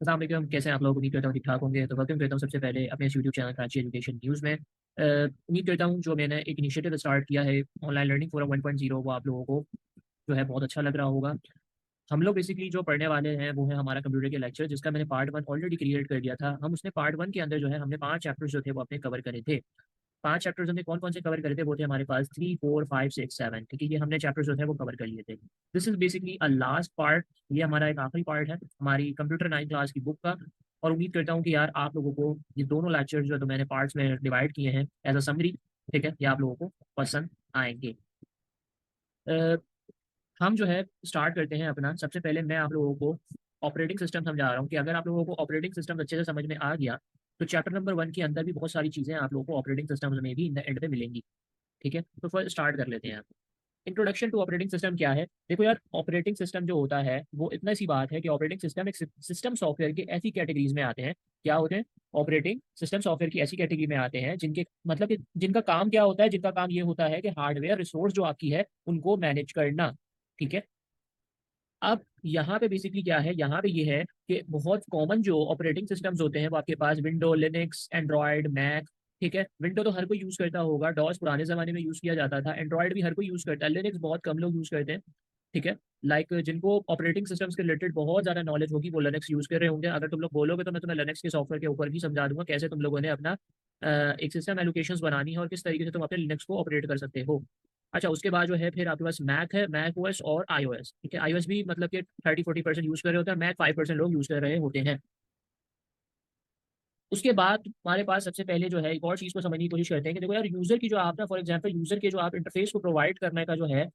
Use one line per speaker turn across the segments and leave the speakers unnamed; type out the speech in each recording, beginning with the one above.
अस्सलाम वालेकुम, कैसे हैं आप लोग? उम्मीद करता हूँ ठीक-ठाक होंगे। तो वेलकम करता हूँ सबसे पहले अपने इस YouTube channel Karachi education news में। उम्मीद करता हूँ जो मैंने एक इनिशिएटिव स्टार्ट किया है ऑनलाइन लर्निंग फोरम 1.0 वो आप लोगों को जो है बहुत अच्छा लग रहा होगा। हम लोग बेसिकली जो पढ़ने वाले हैं वो है हमारा कंप्यूटर के लेक्चर, जिसका मैंने पार्ट 1 ऑलरेडी क्रिएट कर दिया था। हम उसने पार्ट 1 के अंदर जो है हमने 5 चैप्टर्स जो थे वो अपने कवर करे थे। 5 चैप्टर्स हमने कौन-कौन से कवर करे थे? वो थे हमारे पास 3, 4, 5, 6, 7, ठीक है? ये हमने चैप्टर्स जो थे वो कवर कर लिए थे। This is basically a last part, ये हमारा एक आखिरी पार्ट है हमारी कंप्यूटर 9 क्लास की बुक का। और उम्मीद करता हूँ कि यार आप लोगों को ये दोनों लेक्चर्स जो है तो मैंने पार्ट्स में डिवाइड किए हैं एज़ अ समरी, ठीक है? ये आप लोगों को पसंद आएँगे। अ, हम जो है स्टार्ट करते हैं अपना। सबसे पहले मैं आप लोगों को ऑपरेटिंग सिस्टम समझा रहा हूँ कि अगर आप लोगों को ऑपरेटिंग सिस्टम अच्छे से समझ में आ गया, तो चैप्टर नंबर 1 के अंदर भी बहुत सारी चीज़ें आप लोगों को ऑपरेटिंग सिस्टम्स में भी इन द एंड में मिलेंगी। ठीक है? तो फर्स्ट स्टार्ट कर लेते हैं। इंट्रोडक्शन टू ऑपरेटिंग सिस्टम क्या है? देखो यार, ऑपरेटिंग सिस्टम जो होता है वो इतना सी बात है कि ऑपरेटिंग सिस्टम एक सिस्टम सॉफ्टवेयर की ऐसी कैटेगरीज में आते हैं। क्या होते हैं? ऑपरेटिंग सिस्टम सॉफ्टवेयर की ऐसी कैटेगरी में आते हैं जिनके मतलब कि जिनका काम क्या होता है? जिनका काम ये होता है कि हार्डवेयर रिसोर्स जो आपकी है उनको मैनेज करना। ठीक है? अब यहाँ पे बेसिकली क्या है? यहाँ पे ये है कि बहुत कॉमन जो ऑपरेटिंग सिस्टम्स होते हैं वो आपके पास विंडो, लिनक्स, एंड्रॉयड, मैक, ठीक है? विंडो तो हर कोई यूज़ करता होगा, डॉस पुराने ज़माने में यूज़ किया जाता था, एंड्रॉयड भी हर कोई यूज़ करता है, लिनक्स बहुत कम लोग यूज़ करते हैं, ठीक है? लाइक जिनको ऑपरेटिंग सिस्टम्स के रिलेटेड बहुत ज़्यादा नॉलेज होगी वो लिनक्स यूज़ कर रहे होंगे। अगर तुम लोग बोलोगे तो मैं तुम्हें लिनक्स के सॉफ्टवेयर के ऊपर भी समझा दूँगा कैसे तुम लोगों ने अपना एक सिस्टम एलोकेशंस बनानी है और किस तरीके से तुम अपने लिनक्स को ऑपरेट कर सकते हो। अच्छा, उसके बाद जो है फिर आपके पास मैक है, मैक ओएस और आईओएस, ठीक है? आईओएस भी मतलब कि 30-40% यूज़ कर रहे होते हैं, मैक 5% लोग यूज़ कर रहे होते हैं। उसके बाद हमारे पास सबसे पहले जो है एक और चीज़ को समझने की कोशिश करते हैं कि देखो यार, यूज़र की जो आप ना फॉर एग्ज़ाम्पल यूज़र के जो आप इंटरफ़ेस को प्रोवाइड करने का जो है,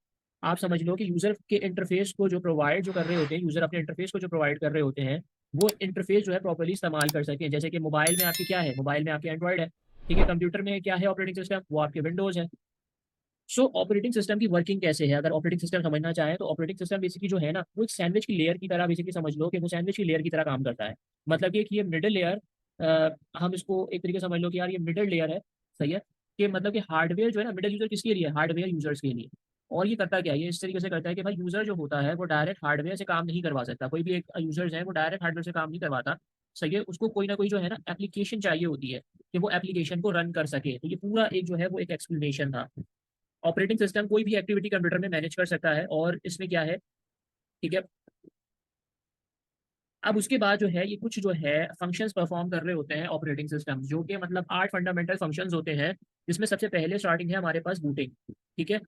आप समझ लो कि यूज़र के इंटरफ़ेस को जो प्रोवाइड जो कर रहे होते हैं, यूज़र अपने इंटरफ़ेस को जो प्रोवाइड कर रहे होते हैं, वो इंटरफ़ेस जो है प्रॉपर्ली इस्तेमाल कर सकें। जैसे कि मोबाइल में आपकी क्या है? मोबाइल में आपके एंड्रॉइड है, ठीक है? कंप्यूटर में क्या है ऑपरेटिंग सिस्टम? वो आपके विंडोज़ है। सो ऑपरेटिंग सिस्टम की वर्किंग कैसे है? अगर ऑपरेटिंग सिस्टम समझना चाहें तो ऑपरेटिंग सिस्टम बेसिकली जो है ना, वो एक सैंडविच की लेयर की तरह बेसिकली समझ लो कि वो सैंडविच की लेयर की तरह काम करता है। मतलब कि एक ये मिडल लेयर, हम इसको एक तरीके से समझ लो कि यार ये मिडल लेयर है, सही है? कि मतलब कि हार्डवेयर जो है ना, मिडल यूज़र किसके लिए है? हार्डवेयर यूज़र्स के लिए। और ये करता क्या है? ये इस तरीके से करता है कि भाई यूज़र जो होता है वो डायरेक्ट हार्डवेयर से काम नहीं करवा सकता। कोई भी एक यूज़र्स है वो डायरेक्ट हार्डवेयर से काम नहीं करवाता, सही है? उसको कोई ना कोई जो है ना एप्लीकेशन चाहिए होती है, कि वो एप्लीकेशन को रन कर सके। तो ये पूरा एक जो है वो एक एक्सप्लेनेशन था। ऑपरेटिंग सिस्टम कोई भी एक्टिविटी कंप्यूटर में मैनेज कर सकता है और इसमें क्या है, ठीक है? अब उसके बाद जो है ये कुछ जो है फंक्शंस परफॉर्म कर रहे होते हैं ऑपरेटिंग सिस्टम, जो कि मतलब 8 फंडामेंटल फंक्शंस होते हैं, जिसमें सबसे पहले स्टार्टिंग है हमारे पास बूटिंग, ठीक है?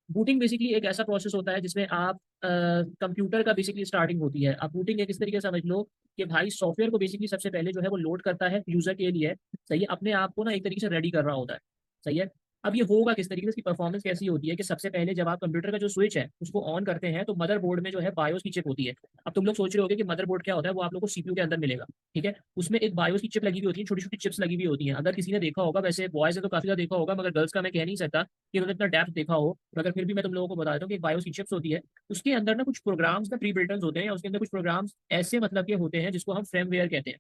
बूटिंग बेसिकली एक ऐसा प्रोसेस होता है जिसमें आप कंप्यूटर का बेसिकली स्टार्टिंग होती है। अब बूटिंग एक इस तरीके से समझ लो कि भाई सॉफ्टवेयर को बेसिकली सबसे पहले जो है वो लोड करता है यूज़र के लिए, सही है? अपने आप को ना एक तरीके से रेडी कर रहा होता है, सही है? अब ये होगा किस तरीके से, इसकी परफॉर्मेंस कैसी होती है कि सबसे पहले जब आप कंप्यूटर का जो स्विच है उसको ऑन करते हैं तो मदरबोर्ड में जो है बायोस की चिप होती है। अब तुम लोग सोच रहे होगे कि मदरबोर्ड क्या होता है? वो आप लोग को सीपीयू के अंदर मिलेगा, ठीक है? उसमें एक बायोस की चिप लगी हुई होती है, छोटी-छोटी चिप्स लगी हुई होती हैं। अगर किसी ने देखा होगा, वैसे बॉयज़ ने तो काफ़ी ज़्यादा देखा होगा, मगर गर्ल्स का मैं कह नहीं सकता कि उन्होंने इतना डेप्थ देखा हो, मगर फिर भी मैं तुम लोगों को बता देता हूँ कि एक बायोस की चिप्स होती है। उसके अंदर ना कुछ प्रोग्राम्स ना प्री बिल्ट होते हैं, या उसके अंदर कुछ प्रोग्राम्स ऐसे मतलब के होते हैं जिसको हम फ्रेमवेयर कहते हैं,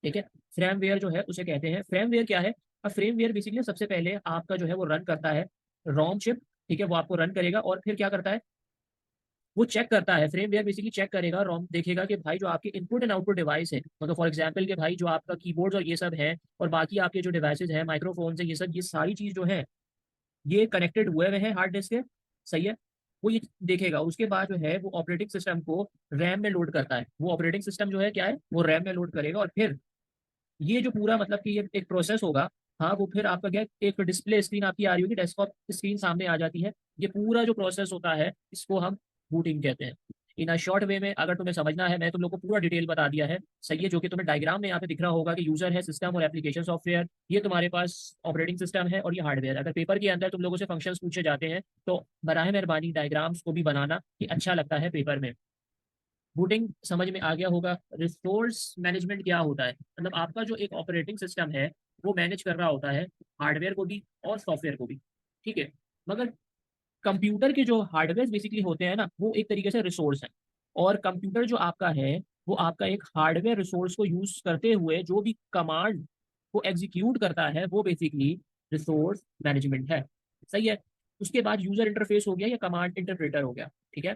ठीक है? फ्रेमवेयर जो है उसे कहते हैं। फ्रेमवेयर क्या है? अब फ्रेमवेयर बेसिकली सबसे पहले आपका जो है वो रन करता है रोम चिप, ठीक है? वो आपको रन करेगा और फिर क्या करता है? वो चेक करता है, फ्रेमवेयर बेसिकली चेक करेगा, रोम देखेगा कि भाई जो आपके इनपुट एंड आउटपुट डिवाइस है, मतलब फॉर एग्जांपल कि भाई जो आपका कीबोर्ड्स और ये सब है और बाकी आपके जो डिवाइसेज़ हैं, माइक्रोफ़ोन्स हैं, ये सब, ये सारी चीज़ जो है ये कनेक्टेड हुए हुए हैं हार्ड डिस्क के, सही है? वो ये देखेगा, उसके बाद जो है वो ऑपरेटिंग सिस्टम को रैम में लोड करता है। वो ऑपरेटिंग सिस्टम जो है क्या है? वो रैम में लोड करेगा और फिर ये जो पूरा मतलब कि ये एक प्रोसेस होगा, हाँ, वो फिर आपका क्या है, एक डिस्प्ले स्क्रीन आपकी आ रही होगी, डेस्कटॉप स्क्रीन सामने आ जाती है। ये पूरा जो प्रोसेस होता है, इसको हम बूटिंग कहते हैं। इन अ शॉर्ट वे में अगर तुम्हें समझना है, मैं तुम लोग को पूरा डिटेल बता दिया है, सही है? जो कि तुम्हें डायग्राम में यहाँ पे दिख रहा होगा कि यूज़र है, सिस्टम और एप्लीकेशन सॉफ्टवेयर, ये तुम्हारे पास ऑपरेटिंग सिस्टम है और ये हार्डवेयर है। अगर पेपर के अंदर तुम लोगों से फंक्शंस पूछे जाते हैं, तो बराए मेहरबानी डायग्राम्स को भी बनाना, ये अच्छा लगता है पेपर में। बूटिंग समझ में आ गया होगा। रिसोर्स मैनेजमेंट क्या होता है? मतलब आपका जो एक ऑपरेटिंग सिस्टम है, वो मैनेज कर रहा होता है हार्डवेयर को भी और सॉफ्टवेयर को भी, ठीक है? मगर कंप्यूटर के जो हार्डवेयर बेसिकली होते हैं ना, वो एक तरीके से रिसोर्स हैं, और कंप्यूटर जो आपका है, वो आपका एक हार्डवेयर रिसोर्स को यूज़ करते हुए जो भी कमांड को एग्ज़ीक्यूट करता है, वो बेसिकली रिसोर्स मैनेजमेंट है, सही है? उसके बाद यूज़र इंटरफ़ेस हो गया या कमांड इंटरप्रेटर हो गया, ठीक है?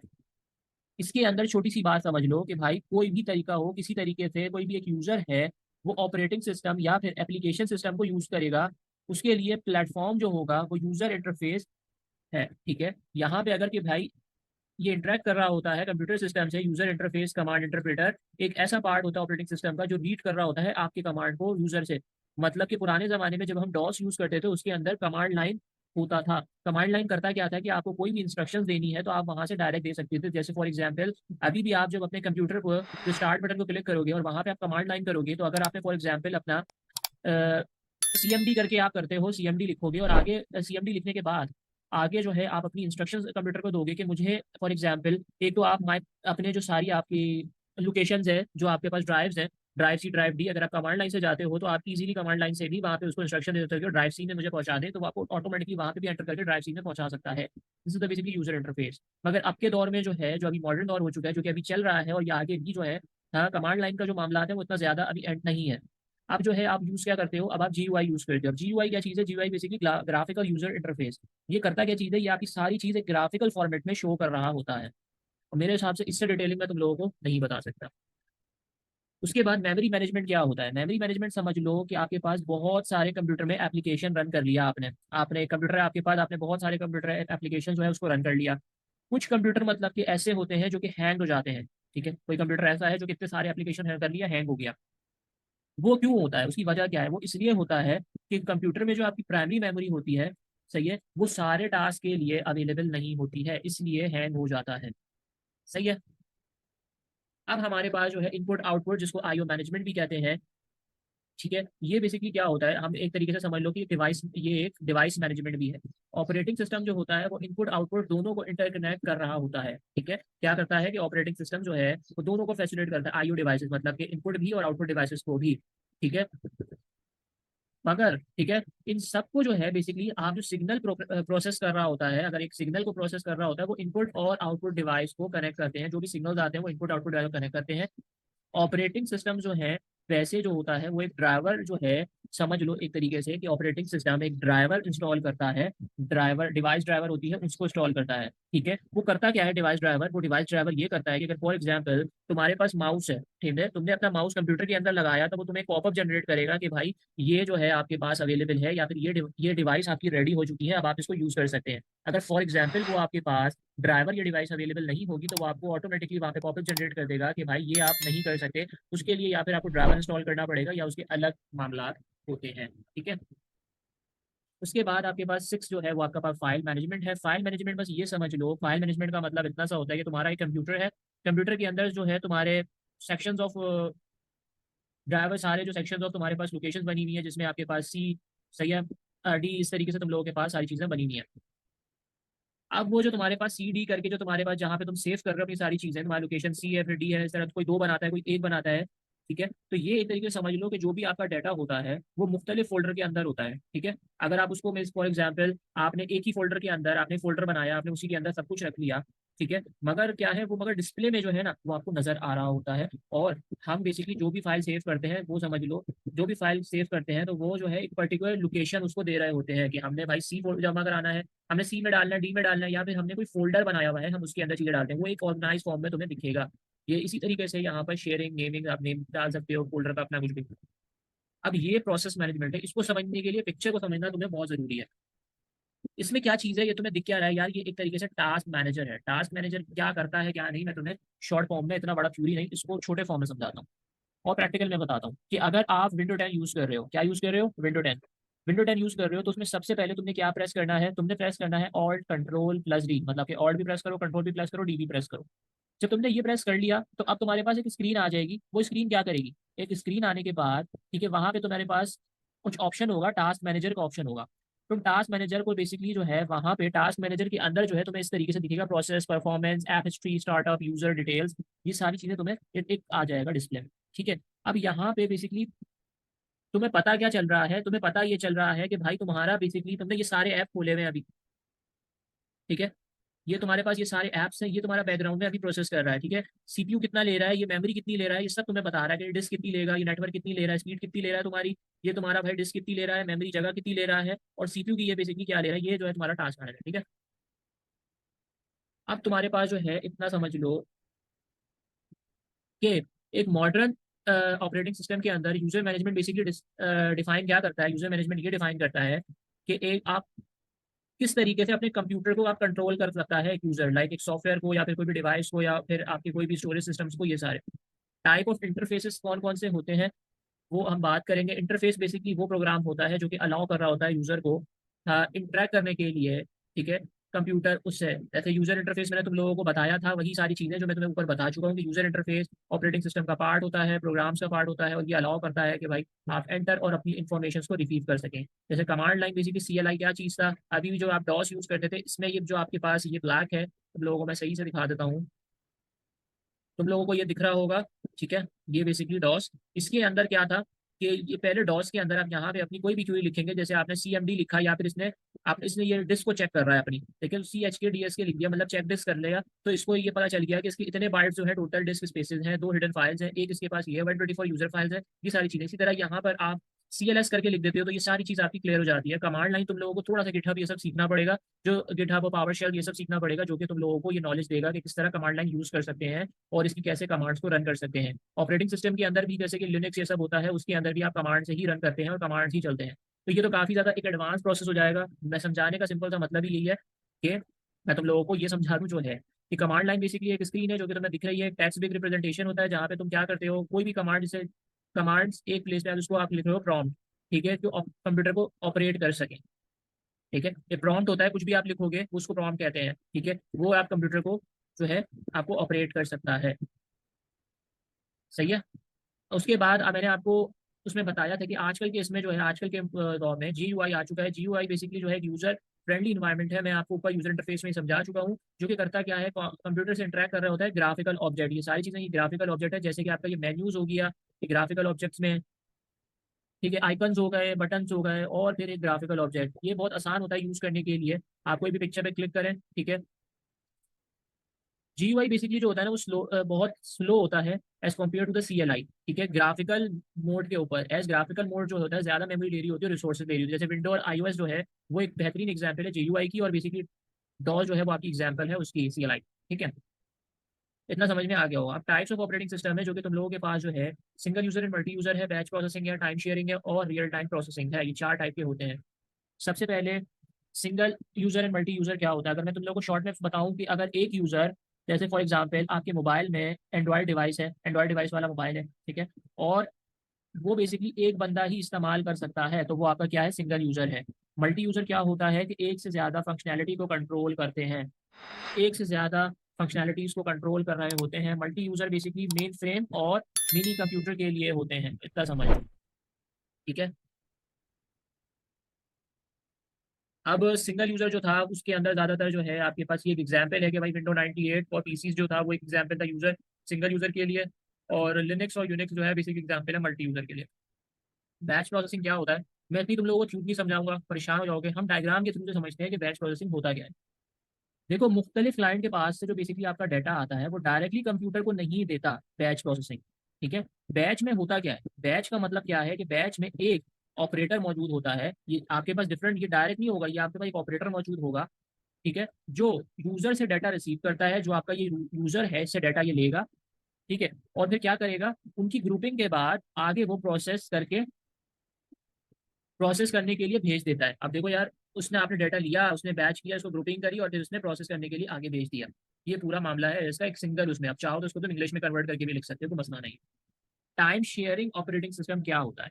इसके अंदर छोटी सी बात समझ लो कि भाई कोई भी तरीका हो, किसी तरीके से कोई भी एक यूजर है वो ऑपरेटिंग सिस्टम या फिर एप्लीकेशन सिस्टम को यूज करेगा, उसके लिए प्लेटफॉर्म जो होगा वो यूजर इंटरफेस है। ठीक है, यहाँ पे अगर कि भाई ये इंटरेक्ट कर रहा होता है कंप्यूटर सिस्टम से, यूजर इंटरफेस कमांड इंटरप्रेटर एक ऐसा पार्ट होता है ऑपरेटिंग सिस्टम का जो रीड कर रहा होता है आपके कमांड को यूजर से। मतलब कि पुराने जमाने में जब हम डॉस यूज करते थे उसके अंदर कमांड लाइन होता था। कमांड लाइन करता क्या था कि आपको कोई भी इंस्ट्रक्शंस देनी है तो आप वहां से डायरेक्ट दे सकते थे। जैसे फॉर एग्जांपल अभी भी आप जब अपने कंप्यूटर को जो स्टार्ट बटन को क्लिक करोगे और वहां पे आप कमांड लाइन करोगे, तो अगर आपने फॉर एग्जांपल अपना सीएमडी करके आप करते हो, सीएमडी लिखोगे और आगे सीएमडी लिखने के बाद आगे जो है आप अपनी इंस्ट्रक्शंस कंप्यूटर को दोगे कि मुझे फॉर एग्जांपल एक तो आप माई अपने जो सारी आपकी लोकेशंस है जो आपके पास ड्राइव्स हैं, ड्राइव सी ड्राइव डी, अगर आप कमांड लाइन से जाते हो तो आप इजीली कमांड लाइन से भी वहाँ पे उसको इंस्ट्रक्शन दे देते हो कि ड्राइव सी में मुझे पहुंचा दें, तो वो आपको ऑटोमेटिकली वहाँ पे भी एंटर करके ड्राइव सी में पहुंचा सकता है। This is the basically user interface. मगर अब के दौर में जो है, जो अभी मॉडर्न दौर हो चुका है, जो कि अभी चल रहा है और ये आगे भी जो है, हाँ कमांड लाइन का जो मामला है वो इतना ज्यादा अभी एंड नहीं है। अब जो है आप यूज क्या करते हो, अब आप GUI यूज करते हो। अब GUI क्या चीज़ है? GUI basically graphical user interface. ये करता क्या चीज़ है? ये आपकी सारी चीज़ एक ग्राफिकल फॉर्मेट में शो कर रहा होता है, और मेरे हिसाब से इससे डिटेलिंग में तुम लोगों को नहीं बता सकता। उसके बाद मेमोरी मैनेजमेंट क्या होता है? मेमोरी मैनेजमेंट समझ लो कि आपके पास बहुत सारे कंप्यूटर में एप्लीकेशन रन कर लिया आपने, आपने कंप्यूटर है आपके पास, आपने बहुत सारे कंप्यूटर एप्लीकेशन जो है उसको रन कर लिया। कुछ कंप्यूटर मतलब कि ऐसे होते हैं जो कि हैंग हो जाते हैं। ठीक है, कोई कंप्यूटर ऐसा है जो कितने सारे एप्लीकेशन हैंग कर लिया, हैंग हो गया। वो क्यों होता है, उसकी वजह क्या है? वो इसलिए होता है कि कंप्यूटर में जो आपकी प्राइमरी मेमोरी होती है, सही है, वो सारे टास्क के लिए अवेलेबल नहीं होती है, इसलिए हैंग हो जाता है। सही है। अब हमारे पास जो है इनपुट आउटपुट, जिसको IO मैनेजमेंट भी कहते हैं। ठीक है, ये बेसिकली क्या होता है, हम एक तरीके से समझ लो कि डिवाइस, ये एक डिवाइस मैनेजमेंट भी है। ऑपरेटिंग सिस्टम जो होता है वो इनपुट आउटपुट दोनों को इंटरकनेक्ट कर रहा होता है। ठीक है, क्या करता है कि ऑपरेटिंग सिस्टम जो है वो दोनों को फैसिलिटेट करता है, IO डिवाइसेस मतलब कि इनपुट भी और आउटपुट डिवाइसेस को भी। ठीक है, मगर ठीक है, इन सबको जो है बेसिकली आप जो सिग्नल प्रोसेस कर रहा होता है, अगर एक सिग्नल को प्रोसेस कर रहा होता है वो इनपुट और आउटपुट डिवाइस को कनेक्ट करते हैं। जो भी सिग्नल्स आते हैं वो इनपुट आउटपुट डिवाइस को कनेक्ट करते हैं। ऑपरेटिंग सिस्टम जो है वैसे जो होता है वो एक ड्राइवर जो है, समझ लो एक तरीके से कि ऑपरेटिंग सिस्टम एक ड्राइवर इंस्टॉल करता है। ड्राइवर, डिवाइस ड्राइवर होती है, उसको इंस्टॉल करता है। ठीक है, वो करता क्या है डिवाइस ड्राइवर? वो डिवाइस ड्राइवर ये करता है कि अगर फॉर एग्जांपल तुम्हारे पास माउस है, ठीक है, तुमने अपना माउस कंप्यूटर के अंदर लगाया तो वो तुम्हें पॉपअप जनरेट करेगा कि भाई ये जो है आपके पास अवेलेबल है, या फिर ये डिवाइस आपकी रेडी हो चुकी है, अब आप इसको यूज कर सकते हैं। अगर फॉर एग्जांपल वो आपके पास ड्राइवर या डिवाइस अवेलेबल नहीं होगी तो वो आपको ऑटोमेटिकली वहाँ पे पॉपअप जनरेट कर देगा कि भाई ये आप नहीं कर सकते। उसके लिए या फिर आपको ड्राइवर इंस्टॉल करना पड़ेगा या उसके अलग मामला होते हैं। ठीक है, उसके बाद आपके पास 6 जो है वो आपका पास फाइल मैनेजमेंट है। फाइल मैनेजमेंट बस ये समझ लो, फाइल मैनेजमेंट का मतलब इतना सा होता है कि तुम्हारा एक कंप्यूटर है, कंप्यूटर के अंदर जो है तुम्हारे सेक्शंस ऑफ ड्राइवर, सारे जो सेक्शंस ऑफ तुम्हारे पास लोकेशन बनी हुई है, जिसमें आपके पास सी, सही है, डी, इस तरीके से तुम लोगों के पास सारी चीज़ें बनी हुई हैं। अब वो जो तुम्हारे पास CD करके जो तुम्हारे पास जहाँ पे तुम सेव कर रहे हो अपनी सारी चीजें, तुम्हारी लोकेशन C है, फिर D है, इस तरह कोई दो बनाता है, कोई एक बनाता है। ठीक है, तो ये एक तरीके से समझ लो कि जो भी आपका डाटा होता है वो मुख्तलिफ फोल्डर के अंदर होता है। ठीक है, अगर आप उसको, फॉर एग्जाम्पल आपने एक ही फोल्डर के अंदर आपने फोल्डर बनाया, आपने उसी के अंदर सब कुछ रख लिया। ठीक है, मगर क्या है वो, मगर डिस्प्ले में जो है ना वो आपको नजर आ रहा होता है। और हम बेसिकली जो भी फाइल सेव करते हैं वो समझ लो, जो भी फाइल सेव करते हैं तो वो जो है एक पर्टिकुलर लोकेशन उसको दे रहे होते हैं कि हमने भाई C फोल्डर जमा कराना है, हमने C में डालना है, D में डालना है, या फिर हमने कोई फोल्डर बनाया हुआ है हम उसके अंदर चीजें डालते हैं, वो एक ऑर्गेनाइज फॉर्म में तुम्हें दिखेगा। ये इसी तरीके से यहाँ पर शेयरिंग, नेमिंग, आप नेम डाल सकते हो फोल्डर का अपना कुछ भी। अब ये प्रोसेस मैनेजमेंट है, इसको समझने के लिए पिक्चर को समझना तुम्हें बहुत जरूरी है। इसमें क्या चीज़ है, ये तुम्हें दिख क्या रहा है यार? ये एक तरीके से टास्क मैनेजर है। टास्क मैनेजर क्या करता है क्या नहीं, मैं तुम्हें शॉर्ट फॉर्म में, इतना बड़ा थ्योरी नहीं, इसको छोटे फॉर्म में समझाता हूँ और प्रैक्टिकल में बताता हूँ कि अगर आप विंडो 10 यूज कर रहे हो, क्या यूज कर रहे हो? विंडो 10। विंडो 10 यूज कर रहे हो तो उसमें सबसे पहले तुमने क्या प्रेस करना है? तुमने प्रेस करना है ऑल्ट कंट्रोल प्लस डी, मतलब कि ऑल्ट भी प्रेस करो, कंट्रोल भी प्रेस करो, डी भी प्रेस करो। जब तुमने ये प्रेस कर लिया तो अब तुम्हारे पास एक स्क्रीन आ जाएगी। वो स्क्रीन क्या करेगी? एक स्क्रीन आने के बाद, ठीक है, वहां पे तुम्हारे पास कुछ ऑप्शन होगा, टास्क मैनेजर का ऑप्शन होगा। तुम टास्क मैनेजर को बेसिकली जो है वहां पे टास्क मैनेजर के अंदर जो है तुम्हें इस तरीके से दिखेगा, process, performance, app history, startup, user details, ये सारी चीजें तुम्हें एक आ जाएगा डिस्प्ले में। ठीक है, अब यहाँ पे बेसिकली तुम्हें पता क्या चल रहा है? तुम्हें पता ये चल रहा है कि भाई तुम्हारा बेसिकली तुमने ये सारे ऐप खोले हुए हैं अभी। ठीक है, ये तुम्हारे पास ये सारे ऐप्स हैं, ये तुम्हारा बैकग्राउंड में अभी प्रोसेस कर रहा है। ठीक है, CPU कितना ले रहा है, ये मेमोरी कितनी ले रहा है, ये सब तुम्हें बता रहा है कि डिस्क कितनी लेगा, ये नेटवर्क कितनी ले रहा है, स्पीड कितनी ले रहा है तुम्हारी, ये तुम्हारा भाई डिस्क कितनी ले रहा है, मेमोरी जगह कितनी ले रहा है, और CPU की ये बेसिकली क्या ले रहा है, ये जो है तुम्हारा टास्क मैनेजर। ठीक है, अब तुम्हारे पास जो है इतना समझ लो कि एक मॉडर्न ऑपरेटिंग सिस्टम के अंदर यूजर मैनेजमेंट बेसिकली डिफाइन क्या करता है, यूजर मैनेजमेंट ये डिफाइन करता है कि एक आप किस तरीके से अपने कंप्यूटर को आप कंट्रोल कर सकता है एक यूजर, लाइक एक सॉफ्टवेयर को या फिर कोई भी डिवाइस को या फिर आपके कोई भी स्टोरेज सिस्टम्स को। ये सारे टाइप ऑफ इंटरफेसेस कौन कौन से होते हैं वो हम बात करेंगे। इंटरफेस बेसिकली वो प्रोग्राम होता है जो कि अलाउ कर रहा होता है यूजर को इंटरेक्ट करने के लिए, ठीक है, कंप्यूटर उससे। जैसे यूजर इंटरफेस मैंने तुम लोगों को बताया था, वही सारी चीजें जो मैं तुम्हें ऊपर बता चुका हूँ कि यूजर इंटरफेस ऑपरेटिंग सिस्टम का पार्ट होता है, प्रोग्राम्स का पार्ट होता है, और ये अलाउ करता है कि भाई आप एंटर और अपनी इन्फॉर्मेशन को रिसीव कर सकें। जैसे कमांड लाइन बेसिकली CLI क्या चीज़ था, अभी भी जो आप डॉस यूज करते थे इसमें ये जो आपके पास ये ब्लैक है, तुम लोगों को मैं सही से दिखा देता हूँ, तुम लोगों को ये दिख रहा होगा, ठीक है। ये बेसिकली डॉस, इसके अंदर क्या था कि ये पहले डॉस के अंदर आप यहाँ पे अपनी कोई भी क्वेरी लिखेंगे, जैसे आपने CMD लिखा या फिर इसने ये डिस्क को चेक कर रहा है अपनी, लेकिन CHK DSK लिख दिया, मतलब चेक डिस्क कर लेगा, तो इसको ये पता चल गया कि इसके इतने बाइट्स जो है टोटल डिस्क स्पेसेस हैं, 2 हिडन फाइल्स हैं, एक इसके पास ये 124 यूजर फाइल्स है, ये सारी चीजें। इसी तरह यहाँ पर आप CLS करके लिख देते हो तो ये सारी चीज आपकी क्लियर हो जाती है। कमांड लाइन तुम लोगों को थोड़ा सा गिटहब ये सब सीखना पड़ेगा, जो गिटहब और पावरशेल ये सब सीखना पड़ेगा, जो कि तुम लोगों को ये नॉलेज देगा कि किस तरह कमांड लाइन यूज कर सकते हैं और इसकी कैसे कमांड्स को रन कर सकते हैं। ऑपरेटिंग सिस्टम के अंदर भी जैसे कि लिनक्स ये सब होता है, उसके अंदर भी आप कमांड से ही रन करते हैं और कमांड ही चलते हैं। तो ये तो काफी ज्यादा एक एडवांस प्रोसेस हो जाएगा। मैं समझाने का सिंपल सा मतलब ही यही है कि मैं तुम लोगों को ये समझा दूं जो है कि कमांड लाइन बेसिकली एक स्क्रीन है जो कि तुम्हें दिख रही है, टेक्स्ट बेस्ड रिप्रेजेंटेशन होता है जहाँ पे तुम क्या करते हो, कोई भी कमांड, जैसे कमांड्स एक प्लेस पे उसको आप लिख रहे हो प्रॉम्प्ट, ठीक है, जो कंप्यूटर को ऑपरेट कर सके, ठीक है। ये प्रॉम्प्ट होता है, कुछ भी आप लिखोगे उसको प्रॉम्प्ट कहते हैं, ठीक है, वो आप कंप्यूटर को जो है आपको ऑपरेट कर सकता है, सही है। उसके बाद अब मैंने आपको उसमें बताया था कि आजकल के इसमें जो है आजकल के दौर में GUI आ चुका है। GUI बेसिकली जो है यूजर फ्रेंडली इन्वायरमेंट है। मैं आपको ऊपर यूजर इंटरफेस में समझा चुका हूँ, जो कि करता क्या है, कंप्यूटर से इंटरेक्ट कर रहा होता है ग्राफिकल ऑब्जेक्ट। ये सारी चीजें ये ग्राफिकल ऑब्जेक्ट है, जैसे कि आपका ये मेन्यूज हो गया, ये ग्राफिकल ऑब्जेक्ट्स में, ठीक है, आइकन्स हो गए, बटन्स हो गए, और फिर एक ग्राफिकल ऑब्जेक्ट। ये बहुत आसान होता है यूज करने के लिए। आप कोई भी पिक्चर पे क्लिक करें, ठीक है। GUI बेसिकली जो होता है ना वो बहुत स्लो होता है as compare to the CLI, ठीक है। ग्राफिकल मोड के ऊपर, एज ग्राफिकल मोड जो होता है ज्यादा मेमोरी ले रही होती है, रिसोर्सेज ले रही होती है। जैसे विंडो और iOS जो है वो एक बेहतरीन एग्जाम्पल है GUI की, और बेसिकली डॉस जो है वो आपकी एग्जाम्पल है उसकी, CLI, ठीक है। इतना समझ में आ गया होगा। अब टाइप्स ऑफ ऑपरेटिंग सिस्टम है जो कि तुम लोगों के पास जो है single user and multi user है, बैच प्रोसेसिंग है, टाइम शेयरिंग है, और रियल टाइम प्रोसेसिंग है। ये 4 टाइप के होते हैं। सबसे पहले single user and multi user क्या होता है, अगर मैं तुम लोगों को शॉर्ट में बताऊं कि अगर एक यूजर, जैसे फॉर एग्जांपल आपके मोबाइल में एंड्रॉयड डिवाइस है, एंड्रॉयड डिवाइस वाला मोबाइल है, ठीक है, और वो बेसिकली एक बंदा ही इस्तेमाल कर सकता है, तो वो आपका क्या है, सिंगल यूजर है। मल्टी यूजर क्या होता है कि एक से ज्यादा फंक्शनैलिटी को कंट्रोल करते हैं, एक से ज्यादा फंक्शनैलिटीज को कंट्रोल कर रहे होते हैं। Multi user basically main frame और मिनी कंप्यूटर के लिए होते हैं, इतना समझ, ठीक है। अब सिंगल यूजर जो था उसके अंदर ज्यादातर जो है आपके पास ये एक एग्जांपल है कि भाई विंडो 98 और पीसीज जो था वो एक एग्जांपल था यूजर, सिंगल यूजर के लिए। और लिनक्स और यूनिक्स जो है बेसिक एग्जांपल है मल्टी यूजर के लिए। बैच प्रोसेसिंग क्या होता है, मैं इतनी तुम लोगों को क्यों नहीं समझाऊंगा, परेशान हो जाओगे। हम डायग्राम के थ्रू से समझते हैं कि बैच प्रोसेसिंग होता क्या है। देखो, मुख्तलिफ क्लाइंट के पास से जो बेसिकली आपका डाटा आता है वो डायरेक्टली कंप्यूटर को नहीं देता बैच प्रोसेसिंग, ठीक है। बैच में होता क्या है, बैच का मतलब क्या है कि बैच में एक ऑपरेटर मौजूद होता है। ये आपके पास डिफरेंट, ये डायरेक्ट नहीं होगा, ये आपके पास एक ऑपरेटर मौजूद होगा, ठीक है, जो यूजर से डाटा रिसीव करता है, जो आपका ये यूजर है इससे डाटा ये लेगा, ठीक है, और फिर क्या करेगा, उनकी ग्रुपिंग के बाद आगे वो प्रोसेस करने के लिए भेज देता है। अब देखो यार, उसने आपने डाटा लिया, उसने बैच किया, उसको ग्रुपिंग करी, और फिर उसने प्रोसेस करने के लिए आगे भेज दिया। ये पूरा मामला है इसका एक सिंगल उसमें। आप चाहो तो इसको तुम इंग्लिश में कन्वर्ट करके भी लिख सकते हो, तो मसला नहीं। टाइम शेयरिंग ऑपरेटिंग सिस्टम क्या होता है,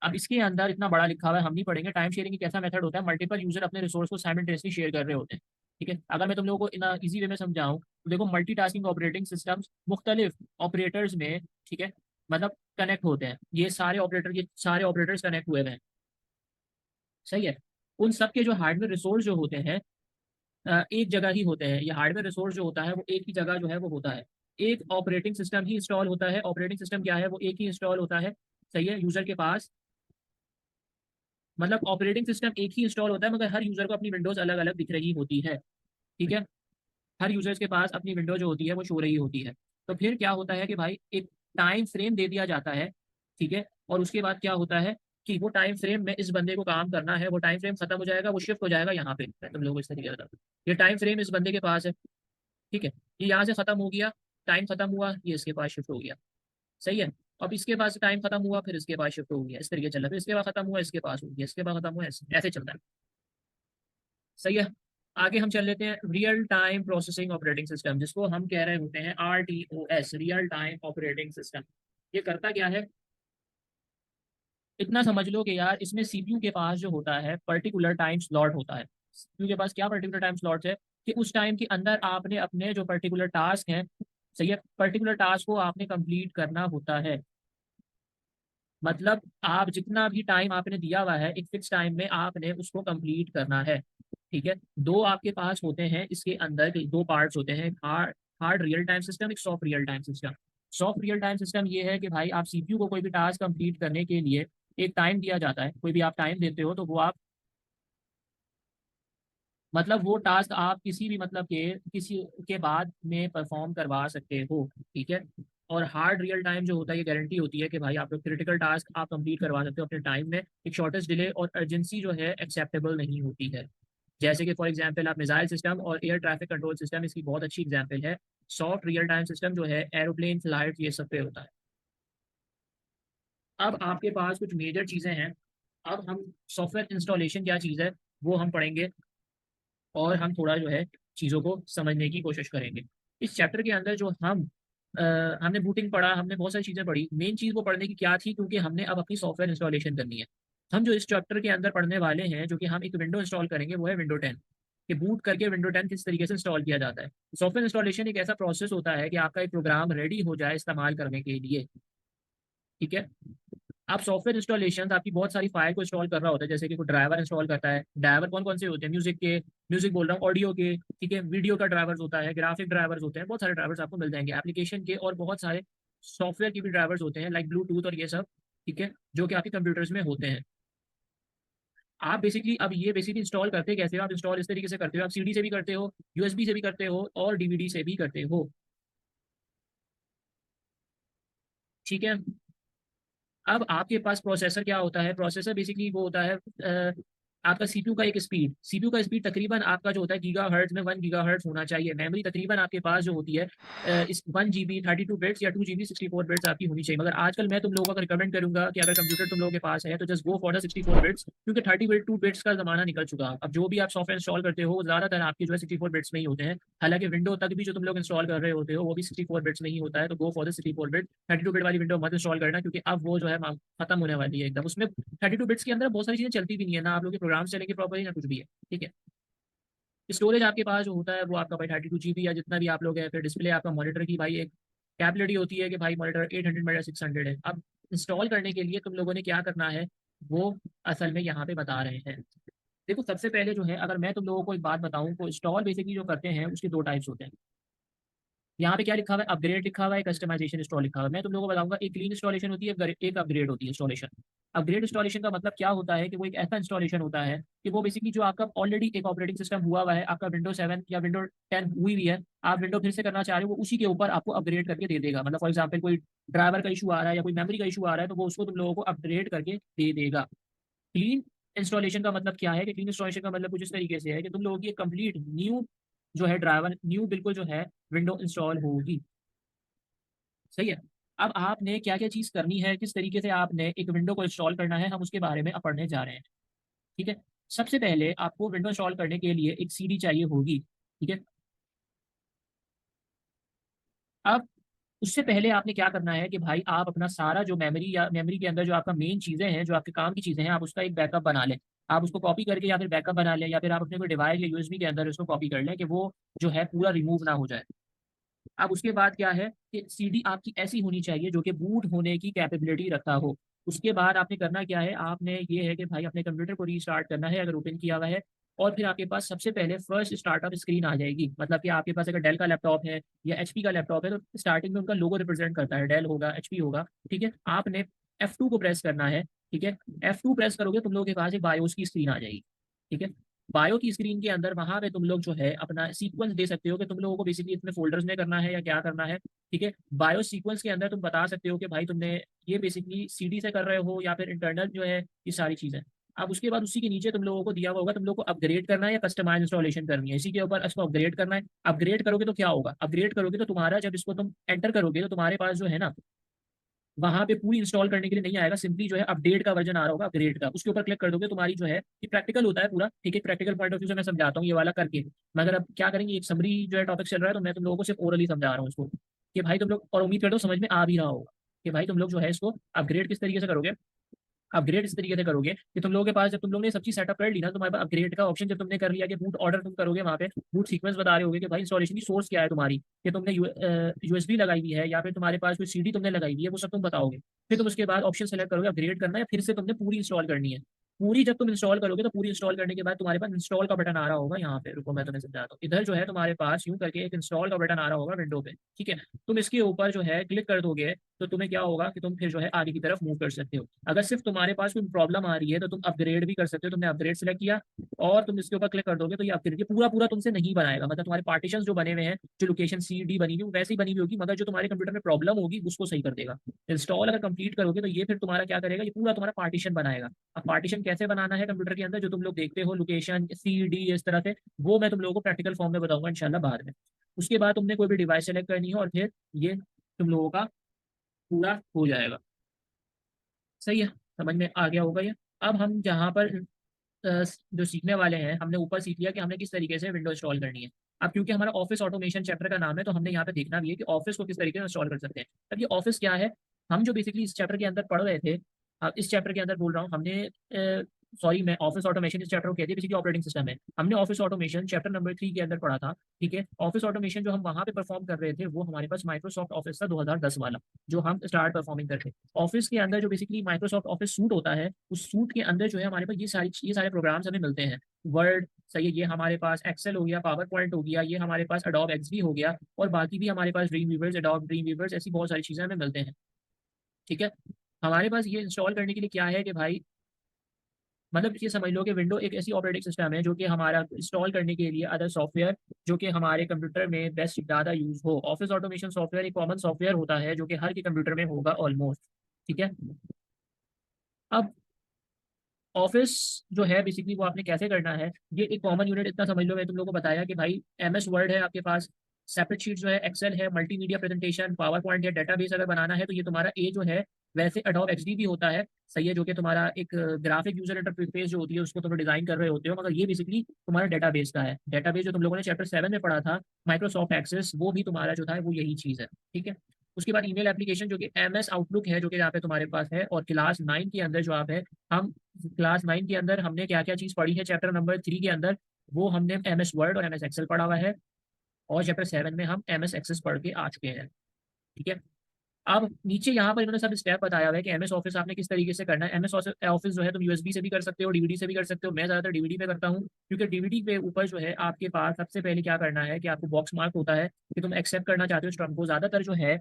अब इसके अंदर इतना बड़ा लिखा हुआ है, हम नहीं पढ़ेंगे। टाइम शेयरिंग एक ऐसा मेथड होता है, मल्टीपल यूजर अपने रिसोर्स को साइमल्टेनियसली शेयर कर रहे होते हैं, ठीक है। अगर मैं तुम लोगों को इन इजी वे में समझाऊं तो देखो, मल्टीटास्किंग ऑपरेटिंग सिस्टम्स मुख्तलिफ ऑपरेटर्स में, ठीक है, मतलब कनेक्ट होते हैं। ये सारे ऑपरेटर्स कनेक्ट हुए हुए हैं, सही है। उन सब के जो हार्डवेयर रिसोर्स जो होते हैं एक जगह ही होते हैं। ये हार्डवेयर रिसोर्स जो होता है वो एक ही जगह जो है वो होता है। एक ऑपरेटिंग सिस्टम ही इंस्टॉल होता है। ऑपरेटिंग सिस्टम क्या है, वो एक ही इंस्टॉल होता है, सही है, यूजर के पास। मतलब ऑपरेटिंग सिस्टम एक ही इंस्टॉल होता है, मगर हर यूजर को अपनी विंडोज अलग अलग दिख रही होती है, ठीक है। हर यूजर्स के पास अपनी विंडो जो होती है वो शो रही होती है। तो फिर क्या होता है कि भाई एक टाइम फ्रेम दे दिया जाता है, ठीक है, और उसके बाद क्या होता है कि वो टाइम फ्रेम में इस बंदे को काम करना है, वो टाइम फ्रेम खत्म हो जाएगा, वो शिफ्ट हो जाएगा यहाँ पे। मैं तुम लोगों को इस तरीके से बताऊं। ये टाइम फ्रेम इस बंदे के पास है, ठीक है, ये यहाँ से खत्म हो गया, टाइम खत्म हुआ, ये इसके पास शिफ्ट हो गया। सही है। अब इसके पास टाइम खत्म हुआ, फिर इसके पास शिफ्ट हो गया, इस तरीके चल रहा है। फिर इसके बाद खत्म हुआ, इसके पास हो गया, इसके बाद खत्म हुआ, ऐसे चलता है। सही है। आगे हम चल लेते हैं real time processing operating system, जिसको हम कह रहे होते हैं RTOS, real time operating system. ये करता क्या है, इतना समझ लो कि यार इसमें सीपीयू के पास जो होता है पर्टिकुलर टाइम स्लॉट होता है। सीपीयू के पास क्या पर्टिकुलर टाइम स्लॉट है कि उस टाइम के अंदर आपने अपने जो पर्टिकुलर टास्क हैं, सही है, पर्टिकुलर टास्क को आपने कंप्लीट करना होता है। मतलब आप जितना भी टाइम आपने दिया हुआ है, एक फिक्स टाइम में आपने उसको कंप्लीट करना है। ठीक है। दो आपके पास होते हैं इसके अंदर के दो पार्ट्स होते हैं, hard hard real time system, एक soft real time system. Soft real time system ये है कि भाई आप सीपीयू को कोई भी टास्क कंप्लीट करने के लिए एक टाइम दिया जाता है, कोई भी आप टाइम देते हो तो वो आप, मतलब वो टास्क आप किसी भी मतलब के किसी के बाद में परफॉर्म करवा सकते हो। ठीक है। और हार्ड रियल टाइम जो होता है, ये गारंटी होती है कि भाई आप क्रिटिकल टास्क आप कंप्लीट करवा सकते हो अपने टाइम में, एक शॉर्टेस्ट डिले और अर्जेंसी जो है एक्सेप्टेबल नहीं होती है। जैसे कि फॉर एग्जांपल आप मिसाइल सिस्टम और एयर ट्रैफिक कंट्रोल सिस्टम इसकी बहुत अच्छी एग्जांपल है। सॉफ्ट रियल टाइम सिस्टम जो है एरोप्लेन फ्लाइट ये सब पे होता है। अब आपके पास कुछ मेजर चीज़ें हैं। अब हम सॉफ्टवेयर इंस्टॉलेशन क्या चीज़ है वो हम पढ़ेंगे, और हम थोड़ा जो है चीज़ों को समझने की कोशिश करेंगे। इस चैप्टर के अंदर जो हमने बूटिंग पढ़ा, हमने बहुत सारी चीज़ें पढ़ी। मेन चीज़ वो पढ़ने की क्या थी, क्योंकि हमने अब अपनी सॉफ्टवेयर इंस्टॉलेशन करनी है। हम जो इस चैप्टर के अंदर पढ़ने वाले हैं, जो कि हम एक विंडो इंस्टॉल करेंगे, वो है विंडो 10, कि बूट करके विंडो 10 किस तरीके से इंस्टॉल किया जाता है। सॉफ्टवेयर इंस्टॉलेशन एक ऐसा प्रोसेस होता है कि आपका एक प्रोग्राम रेडी हो जाए इस्तेमाल करने के लिए। ठीक है। आप सॉफ्टवेयर इंस्टॉलेशन आपकी बहुत सारी फाइल को इंस्टॉल कर रहा होता है, जैसे कि कोई ड्राइवर इंस्टॉल करता है। ड्राइवर कौन कौन से होते हैं, म्यूजिक बोल रहा हूँ, ऑडियो के, ठीक है, वीडियो का ड्राइवर्स होता है, ग्राफिक ड्राइवर्स होते हैं, बहुत सारे ड्राइवर्स आपको मिल जाएंगे एप्लीकेशन के, और बहुत सारे सॉफ्टवेयर के भी ड्राइवर्स होते हैं लाइक ब्लूटूथ और ये सब। ठीक है। जो कि आपके कंप्यूटर्स में होते हैं। आप बेसिकली अब ये बेसिकली इंस्टॉल करते कैसे हो, आप इंस्टॉल इस तरीके से करते हो, आप सीडी से भी करते हो, यूएसबी से भी करते हो, और डीवीडी से भी करते हो। ठीक है। अब आपके पास प्रोसेसर क्या होता है, प्रोसेसर बेसिकली वो होता है आपका सीपीयू का एक स्पीड, सीपीयू का स्पीड तकरीबन आपका जो होता है गीगाहर्ट्ज में 1 गीगाहर्ट्ज होना चाहिए। मेमोरी तकरीबन आपके पास जो होती है इस 1 GB 32 बिट्स या 2 GB 64 बिट्स आपकी होनी चाहिए। मगर आजकल मैं तुम लोगों को रिकमेंड करूंगा कि अगर कंप्यूटर तुम लोगों के पास है तो just go for the 64 bits, क्योंकि 32 बिट्स का जमाना निकल चुका है। अब जो भी आप सॉफ्टवेयर इंस्टॉल करते हो वो ज्यादातर आपके जो है 64 बिट्स में ही होते हैं। हालांकि विंडो तक भी जो तुम लोग इंस्टॉल कर रहे होते हो वो भी 64 बिट्स में ही होता है, तो go for the 64 bit. 32 bit वाली विंडो मत इंस्टॉल करना, क्योंकि अब वो जो है खत्म होने वाली है एकदम। उसमें 32 बिट्स के अंदर बहुत सारी चीजें चलती भी नहीं है, ना आप लोग के प्रोग्राम चलेंगे प्रॉपरली ना कुछ भी है। ठीक है। स्टोरेज आपके पास जो होता है वो आपका भाई 32 GB या जितना भी आप लोग हैं। फिर डिस्प्ले आपका मॉनिटर की भाई एक कैपेबिलिटी होती है कि भाई मॉनिटर 800 या 600 है। अब इंस्टॉल करने के लिए तुम लोगों ने क्या करना है वो असल में यहाँ पे बता रहे हैं। देखो सबसे पहले जो है, अगर मैं तुम लोगों को एक बात बताऊं तो इंस्टॉल बेसिकली जो करते हैं उसके दो टाइप्स होते हैं। यहाँ पे क्या लिखा हुआ है, अपग्रेड लिखा हुआ है, कस्टमाइजेशन इंस्टॉल लिखा हुआ है। मैं तुम लोगों को बताऊंगा एक क्लीन इंस्टॉलेशन होती है, एक अपग्रेड होती है इंस्टॉलेशन। अपग्रेड इंस्टॉलेशन का मतलब क्या होता है कि वो एक ऐसा इंस्टॉलेशन होता है कि वो बेसिकली जो आपका ऑलरेडी एक ऑपरेटिंग सिस्टम हुआ हुआ है, आपका विंडो 7 या विंडो 10 हुई हुई है, आप विंडो फिर से करना चाह रहे हो, वो उसी के ऊपर आपको अपग्रेड करके दे देगा। मतलब फॉर एग्जाम्पल कोई ड्राइवर का इशू आ रहा है या कोई मेमोरी का इशू आ रहा है, तो वो उसको तुम लोगों को अपग्रेड करके दे देगा। क्लीन इंस्टॉलेशन का मतलब क्या है, कि क्लीन इंस्टॉलेशन का मतलब कुछ इस तरीके से है कि तुम लोगों की एक कंप्लीट न्यू जो है ड्राइवर, न्यू बिल्कुल जो है विंडो इंस्टॉल होगी। सही है। अब आपने क्या क्या चीज़ करनी है, किस तरीके से आपने एक विंडो को इंस्टॉल करना है, हम उसके बारे में अब पढ़ने जा रहे हैं। ठीक है। सबसे पहले आपको विंडो इंस्टॉल करने के लिए एक सीडी चाहिए होगी। ठीक है। अब उससे पहले आपने क्या करना है कि भाई आप अपना सारा जो मेमोरी या मेमोरी के अंदर जो आपका मेन चीज़ें हैं, जो आपके काम की चीज़ें हैं, आप उसका एक बैकअप बना लें। आप उसको कॉपी करके या फिर बैकअप बना लें, या फिर आप अपने कोई डिवाइस या यूएसबी के अंदर उसको कॉपी कर लें कि वो जो है पूरा रिमूव ना हो जाए। अब उसके बाद क्या है कि सीडी आपकी ऐसी होनी चाहिए जो कि बूट होने की कैपेबिलिटी रखता हो। उसके बाद आपने करना क्या है, आपने ये है कि भाई अपने कंप्यूटर को रीस्टार्ट करना है अगर ओपन किया हुआ है। और फिर आपके पास सबसे पहले फर्स्ट स्टार्टअप स्क्रीन आ जाएगी। मतलब कि आपके पास अगर डेल का लैपटॉप है या एचपी का लैपटॉप है, तो स्टार्टिंग में उनका लोगो रिप्रेजेंट करता है, डेल होगा, एचपी होगा। ठीक है। आपने F2 को प्रेस करना है। ठीक है। F2 प्रेस करोगे तुम लोगों के पास एक बायोस की स्क्रीन आ जाएगी। ठीक है। बायो की स्क्रीन के अंदर वहां पे तुम लोग जो है अपना सीक्वेंस दे सकते हो कि तुम लोगों को बेसिकली इसमें फोल्डर्स में करना है या क्या करना है। ठीक है। बायो सीक्वेंस के अंदर तुम बता सकते हो कि भाई तुमने ये बेसिकली सीडी से कर रहे हो या फिर इंटरनल जो है, ये सारी चीजें। अब उसके बाद उसी के नीचे तुम लोगों को दिया हुआ होगा, तुम लोगों को अपग्रेड करना है या कस्टमाइज इंस्टॉलेशन करनी है, इसी के ऊपर इसको अपग्रेड करना है। अपग्रेड करोगे तो क्या होगा, अपग्रेड करोगे तो तुम्हारा जब इसको तुम एंटर करोगे तो तुम्हारे पास जो है ना, वहां पे पूरी इंस्टॉल करने के लिए नहीं आएगा, सिंपली जो है अपडेट का वर्जन आ रहा होगा, अपग्रेड का, उसके ऊपर क्लिक कर दोगे, तुम्हारी जो है ये प्रैक्टिकल होता है पूरा, ठीक है, प्रैक्टिकल पॉइंट ऑफ व्यू से मैं समझाता हूँ ये वाला करके। मगर अब क्या करेंगे, एक समरी जो है टॉपिक चल रहा है, तो मैं तुम लोगों को सिर्फ ओरली समझा रहा हूँ इसको, कि भाई तुम लोग, और उम्मीद करता हूँ समझ में आ भी रहा होगा कि भाई तुम लोग जो है इसको अपग्रेड किस तरीके से करोगे। अपग्रेड इस तरीके से करोगे कि तुम लोगों के पास, जब तुम लोगों ने सब चीज सेटअप कर ली ना, तुम्हारे पास अपग्रेड का ऑप्शन जब तुमने कर लिया, कि बूट ऑर्डर तुम करोगे, वहाँ पे बूट सीक्वेंस बता रहे होगे कि भाई इंस्टॉलेशन की सोर्स क्या है तुम्हारी, कि तुमने यूएसबी लगाई हुई है या फिर तुम्हारे पास कोई सीडी तुमने लगाई हुई है, वो सब तुम बताओगे। फिर तुम उसके बाद ऑप्शन सेलेक्ट करोगे अपग्रेड करना है, फिर से तुमने पूरी इंस्टॉल करनी है। पूरी जब तुम इंस्टॉल करोगे तो पूरी इंस्टॉल करने के बाद तुम्हारे पास इंस्टॉल का बटन आ रहा होगा यहाँ पे, रुको मैं तुम्हें समझाता हूँ, इधर जो है तुम्हारे पास यूं करके एक इंस्टॉल का बटन आ रहा होगा विंडो पे, ठीक है। तुम इसके ऊपर जो है क्लिक कर दोगे तो तुम्हें क्या होगा कि तुम फिर जो है आगे की तरफ मूव कर सकते हो। अगर सिर्फ तुम्हारे पास कोई प्रॉब्लम आ रही है तो तुम अपग्रेड भी कर सकते हो, तुमने अपग्रेड सेलेक्ट किया और तुम इसके ऊपर क्लिक कर दोगे तो ये अपग्रेड पूरा पूरा तुमसे नहीं बनाएगा, मतलब तुम्हारे पार्टीशन जो बने हुए हैं, जो लोकेशन सी डी बनी हुई है, वैसे ही बनी हुई होगी, मगर जो तुम्हारे कंप्यूटर में प्रॉब्लम होगी उसको सही कर देगा। इंस्टॉल अगर कंप्लीट करोगे तो ये फिर तुम्हारा क्या करेगा, ये पूरा तुम्हारा पार्टीशन बनाएगा। अब पार्टीशन कैसे बनाना है कंप्यूटर के अंदर, जो तुम लोग देखते हो लोकेशन सी डी इस तरह से, वो मैं तुम लोगों को प्रैक्टिकल फॉर्म में बताऊंगा इंशाल्लाह बाद में। उसके बाद तुमने कोई भी डिवाइस सेलेक्ट करनी है और फिर ये तुम लोगों का पूरा हो जाएगा। सही है, समझ में आ गया होगा ये। अब हम जहाँ पर जो सीखने वाले हैं, हमने ऊपर सीख लिया कि हमने किस तरीके से विंडो इंस्टॉल करनी है। अब क्योंकि हमारा ऑफिस ऑटोमेशन चैप्टर का नाम है, तो हमने यहाँ पे देखना भी है कि ऑफिस को किस तरीके से इंस्टॉल कर सकते हैं। अब ये ऑफिस क्या है, हम जो बेसिकली इस चैप्टर के अंदर पढ़ रहे थे, अब इस चैप्टर के अंदर बोल रहा हूँ, हमने सॉरी, मैं ऑफिस ऑटोमेशन इस चैप्टर को कहती है, बेसिकली ऑपरेटिंग सिस्टम है। हमने ऑफिस ऑटोमेशन चैप्टर नंबर 3 के अंदर पढ़ा था, ठीक है। ऑफिस ऑटोमेशन जो हम वहाँ पे परफॉर्म कर रहे थे, वो हमारे पास माइक्रोसॉफ्ट ऑफिस था 2010 वाला, जो हम स्टार्ट परफॉर्मिंग करते। ऑफिस के अंदर जो बेसिकली माइक्रोसॉफ्ट ऑफिस सूट होता है, उस सूट के अंदर जो है हमारे पास ये सारे प्रोग्राम्स हमें मिलते हैं। वर्ड सही है, ये हमारे पास एक्सेल हो गया, पावर पॉइंट हो गया, ये हमारे पास अडोब एक्सपी हो गया, और बाकी भी हमारे पास dream weavers, Adobe dream weavers, ऐसी बहुत सारी चीज़ें हमें मिलते हैं, ठीक है। हमारे पास ये इंस्टॉल करने के लिए क्या है कि भाई, मतलब ये समझ लो कि विंडो एक ऐसी ऑपरेटिंग सिस्टम है जो कि हमारा इंस्टॉल करने के लिए अदर सॉफ्टवेयर जो कि हमारे कंप्यूटर में बेस्ट ज़्यादा यूज हो। ऑफिस ऑटोमेशन सॉफ्टवेयर एक कॉमन सॉफ्टवेयर होता है जो कि हर के कंप्यूटर में होगा ऑलमोस्ट, ठीक है। अब ऑफिस जो है बेसिकली वो आपने कैसे करना है, ये एक कॉमन यूनिट इतना समझ लो, मैं तुम लोगों को बताया कि भाई एमएस वर्ड है आपके पास, सेपरेट शीट जो है एक्सेल है, मल्टीमीडिया प्रेजेंटेशन, पावर पॉइंट या डेटाबेस अगर बनाना है तो ये तुम्हारा ए जो है, वैसे अडोब एक्सडी भी होता है, सही है, जो कि तुम्हारा एक ग्राफिक यूजर इंटरफेस जो होती है उसको तुम डिजाइन कर रहे होते हो, मगर ये बेसिकली तुम्हारा डेटाबेस का है। डेटाबेस जो तुम लोगों ने चैप्टर 7 में पढ़ा था, माइक्रोसॉफ्ट एक्सेस, वो भी तुम्हारा जो था वो यही चीज़ है, ठीक है। उसके बाद ईमेल एप्लीकेशन जो कि एम एस आउटलुक है, जो कि यहाँ पे तुम्हारे पास है, और क्लास 9 के अंदर जो आप है, हम क्लास 9 के अंदर हमने क्या क्या चीज़ पढ़ी है चैप्टर नंबर 3 के अंदर, वो हमने एम एस वर्ड और एम एस एक्सेल पढ़ा हुआ है, और चैप्टर 7 में हम एम एस एक्सेस पढ़ के आ चुके हैं, ठीक है। अब नीचे यहाँ पर इन्होंने सब स्टेप बताया हुआ है कि एमएस ऑफिस आपने किस तरीके से करना है। एमएस ऑफिस जो है तुम यूएसबी से भी कर सकते हो, डीवीडी से भी कर सकते हो, मैं ज्यादातर डीवीडी पे करता हूँ, क्योंकि डीवीडी पे ऊपर जो है आपके पास सबसे पहले क्या करना है कि आपको बॉक्स मार्क होता है कि तुम एक्सेप्ट करना चाहते हो स्ट्रम को। ज्यादातर जो है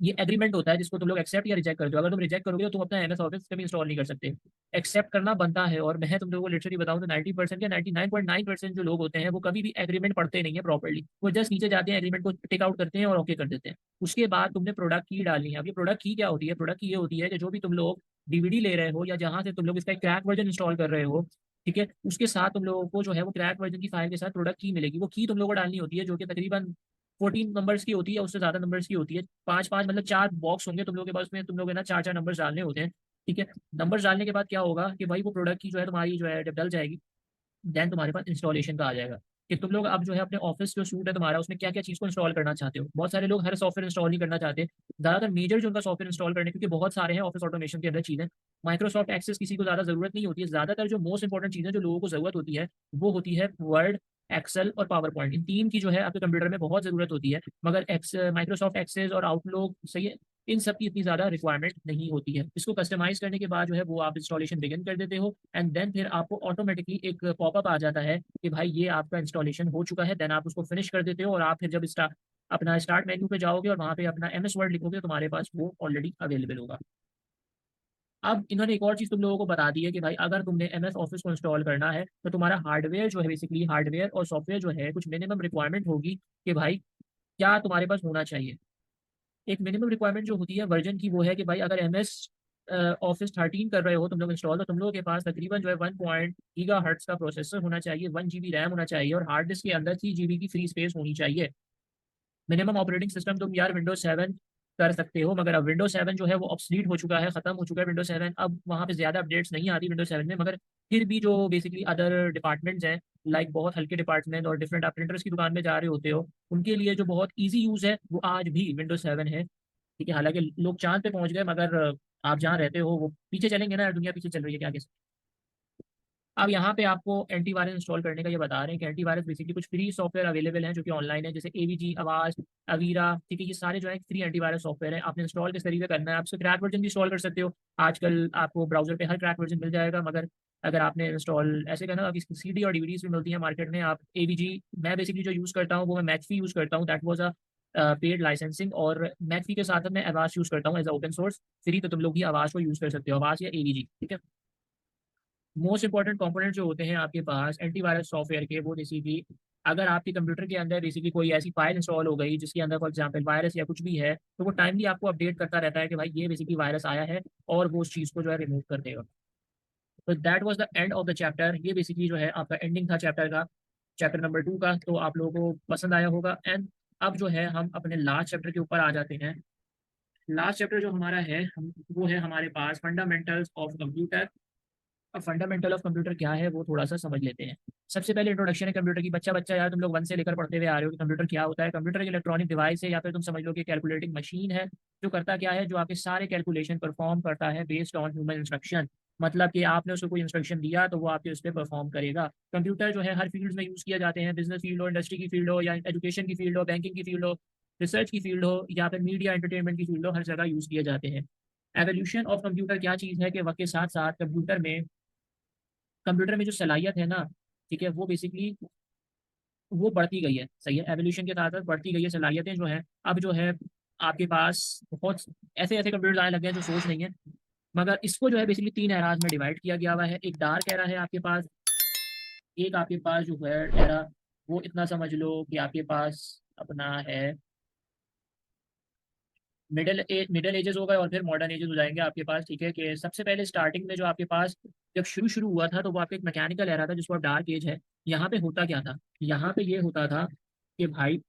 ये एग्रीमेंट होता है जिसको तुम लोग एक्सेप्ट या रिजेक्ट करते हो। अगर तुम रिजेक्ट करोगे तो तुम अपना एमएस ऑफिस कभी इंस्टॉल नहीं कर सकते, एक्सेप्ट करना बनता है। और मैं तुम लोगों को लिटरली बताऊं तो 90% या 99.9% जो लोग होते हैं वो कभी भी एग्रीमेंट पढ़ते नहीं है प्रॉपर्ली, वो जस्ट नीचे जाते हैं, एग्रीमेंट को टिक आउट करते हैं और ओके कर देते हैं। उसके बाद तुमने प्रोडक्ट की डालनी है। अब ये प्रोडक्ट की क्या होती है, प्रोडक्ट की ये होती है कि जो भी तुम लोग डीवीडी ले रहे हो या जहां से तुम लोग इसका क्रैक वर्जन इंस्टॉल कर रहे हो, ठीक है, उसके साथ तुम लोगों को जो है वो क्रैक वर्जन की फाइल के साथ प्रोडक्ट की मिलेगी। वो की तुम लोगों को डालनी होती है, जो कि तकरीबन 14 नंबर्स की होती है, उससे ज्यादा नंबर्स की होती है, पांच पांच मतलब 4 बॉक्स होंगे तुम लोगों के पास में, तुम लोग है ना 4 4 नंबर्स डालने होते हैं, ठीक है। नंबर्स डालने के बाद क्या होगा कि भाई वो प्रोडक्ट की जो है तुम्हारी जो है जब डल जाएगी, देन तुम्हारे पास इंस्टॉलेशन का आ जाएगा कि तुम लोग अब जो है अपने ऑफिस जो सूट है तुम्हारा, उसमें क्या क्या चीज़ को इंस्टॉल करना चाहते हो। बहुत सारे लोग हर सॉफ्टवेयर इंस्टॉल नहीं करना चाहते, ज्यादातर मेजर जो उनका सॉफ्टवेयर इंस्टॉल करने, क्योंकि बहुत सारे हैं ऑफिस ऑटोमेशन के अंदर चीजें। माइक्रोसॉफ्ट एक्सेस किसी को ज्यादा जरूरत नहीं होती है, ज्यादातर जो मोस्ट इंपॉर्टेंट चीजें जो लोगों को जरूरत होती है वो होती है वर्ड, एक्सेल और पावर पॉइंट। इन तीन की जो है आपके कंप्यूटर में बहुत जरूरत होती है, मगर माइक्रोसॉफ्ट एक्सेस और आउटलुक सही है, इन सब की इतनी ज्यादा रिक्वायरमेंट नहीं होती है। इसको कस्टमाइज करने के बाद जो है वो आप इंस्टॉलेशन बिगिन कर देते हो, एंड देन फिर आपको ऑटोमेटिकली एक पॉपअप आ जाता है कि भाई ये आपका इंस्टॉलेशन हो चुका है। देन आप उसको फिनिश कर देते हो और आप फिर जब अपना स्टार्ट मेन्यू पे जाओगे और वहाँ पे अपना एमएस वर्ड लिखोगे तो तुम्हारे पास वो ऑलरेडी अवेलेबल होगा। अब इन्होंने एक और चीज़ तुम लोगों को बता दी है कि भाई अगर तुमने एमएस ऑफिस को इंस्टॉल करना है तो तुम्हारा हार्डवेयर जो है, बेसिकली हार्डवेयर और सॉफ्टवेयर जो है, कुछ मिनिमम रिक्वायरमेंट होगी कि भाई क्या तुम्हारे पास होना चाहिए। एक मिनिमम रिक्वायरमेंट जो होती है वर्जन की वो है कि भाई अगर एमएस ऑफिस 13 कर रहे हो तुम लोग इंस्टॉल, तो तुम लोगों के पास तकरीबन जो है 1 गीगाहर्ट्ज का प्रोसेसर होना चाहिए, 1 GB रैम होना चाहिए, और हार्ड डिस्क के अंदर 3 GB की फ्री स्पेस होनी चाहिए। मिनिमम ऑपरेटिंग सिस्टम तुम यार विंडोज 7 कर सकते हो, मगर अब विंडोज 7 जो है वो ऑब्सलीट हो चुका है, खत्म हो चुका है विंडोज 7। अब वहाँ पे ज्यादा अपडेट्स नहीं आती विंडोज 7 में, मगर फिर भी जो बेसिकली अदर डिपार्टमेंट्स हैं, लाइक बहुत हल्के डिपार्टमेंट और डिफरेंट आप प्रिंटर्स की दुकान में जा रहे होते हो, उनके लिए जो बहुत ईजी यूज है वो आज भी विंडोज 7 है। ठीक है, हालांकि लोग चांद पे पहुंच गए, मगर आप जहाँ रहते हो वो पीछे चलेंगे ना, दुनिया पीछे चल रही है क्या कैसे। अब यहाँ पे आपको एंटीवायरस इंस्टॉल करने का ये बता रहे हैं कि एंटीवायरस बेसिकली कुछ फ्री सॉफ्टवेयर अवेलेबल हैं जो कि ऑनलाइन है, जैसे एवीजी, आवाज, अवीरा। ठीक है, ये सारे जो है फ्री एंटीवायरस सॉफ्टवेयर है। आपने इंस्टॉल किस तरीके करना है, आप क्रैक वर्जन भी इंस्टॉल कर सकते हो। आजकल आपको ब्राउजर पे हर क्रैक वर्जन मिल जाएगा, मगर अगर आपने इंस्टॉल ऐसे करना, अभी सीडी और डीवीडीज भी मिलती है मार्केट में। आप एवीजी, मैं बेसिकली जो यूज़ करता हूँ वो मैं मैचफी यूज़ करता हूँ, that was a paid licensing, और मैचफी के साथ मैं आवाज यूज़ करता हूँ एज ओपन सोर्स फ्री, तो तुम लोग भी आवाज को यूज़ कर सकते हो, आवाज या एवीजी। ठीक है, मोस्ट इंपॉर्टेंट कंपोनेंट जो होते हैं आपके पास एंटीवायरस सॉफ्टवेयर के, वो बेसिकली अगर आपके कंप्यूटर के अंदर बेसिकली कोई ऐसी फाइल इंस्टॉल हो गई जिसके अंदर फॉर एग्जांपल वायरस या कुछ भी है, तो वो टाइमली आपको अपडेट करता रहता है कि भाई ये बेसिकली वायरस आया है, और वो उस चीज़ को जो है रिमूव कर देगा। तो that was the end of the chapter. ये बेसिकली जो है आपका एंडिंग था चैप्टर का, चैप्टर नंबर 2 का। तो आप लोगों को पसंद आया होगा। एंड अब जो है हम अपने लास्ट चैप्टर के ऊपर आ जाते हैं। लास्ट चैप्टर जो हमारा है वो है हमारे पास फंडामेंटल्स ऑफ कंप्यूटर। अब फंडामेंटल ऑफ कंप्यूटर क्या है वो थोड़ा सा समझ लेते हैं। सबसे पहले इंट्रोडक्शन है कंप्यूटर की। बच्चा बच्चा यार तुम लोग 1 से लेकर पढ़ते हुए आ रहे हो कि कंप्यूटर क्या होता है। कंप्यूटर एक इलेक्ट्रॉनिक डिवाइस है, या फिर तुम समझ लो कि कैलकुलेटिंग मशीन है। जो करता क्या है, जो आपके सारे कैलकुलेशन परफॉर्म करता है बेस्ड ऑन ह्यूमन इंस्ट्रक्शन। मतलब कि आपने उसको कोई इंस्ट्रक्शन दिया तो वो आपके उस पर परफॉर्म करेगा। कंप्यूटर जो है हर फील्ड में यूज़ किया जाते हैं, बिजनेस फील्ड हो, इंडस्ट्री की फील्ड हो, या एजुकेशन की फील्ड हो, बैंकिंग की फील्ड हो, रिसर्च की फील्ड हो, या फिर मीडिया एंटरटेनमेंट की फील्ड हो, हर जगह यूज़ किए जाते हैं। एवोल्यूशन ऑफ कंप्यूटर क्या चीज़ है कि वक्त के साथ साथ कंप्यूटर में जो सलाहियत है ना, ठीक है, वो बेसिकली वो बढ़ती गई है। सही है, एवोल्यूशन के साथ साथ बढ़ती गई है सलाहियतें जो हैं। अब जो है आपके पास बहुत ऐसे ऐसे कंप्यूटर आने लगे हैं जो सोच नहीं है, मगर इसको जो है बेसिकली 3 एराज में डिवाइड किया गया हुआ है। एक डार्क एरा है आपके पास, एक आपके पास जो है एरा, वो इतना समझ लो कि आपके पास अपना है मिडिल एजेस हो गए, और फिर मॉडर्न एजेस हो जाएंगे आपके पास। ठीक है, कि सबसे पहले स्टार्टिंग में जो आपके पास जब शुरू शुरू हुआ था, तो वो आपका एक मैकेनिकल एरा था जिसको आप डार्क एज है। यहाँ पे होता क्या था, यहाँ पे ये होता था कि भाई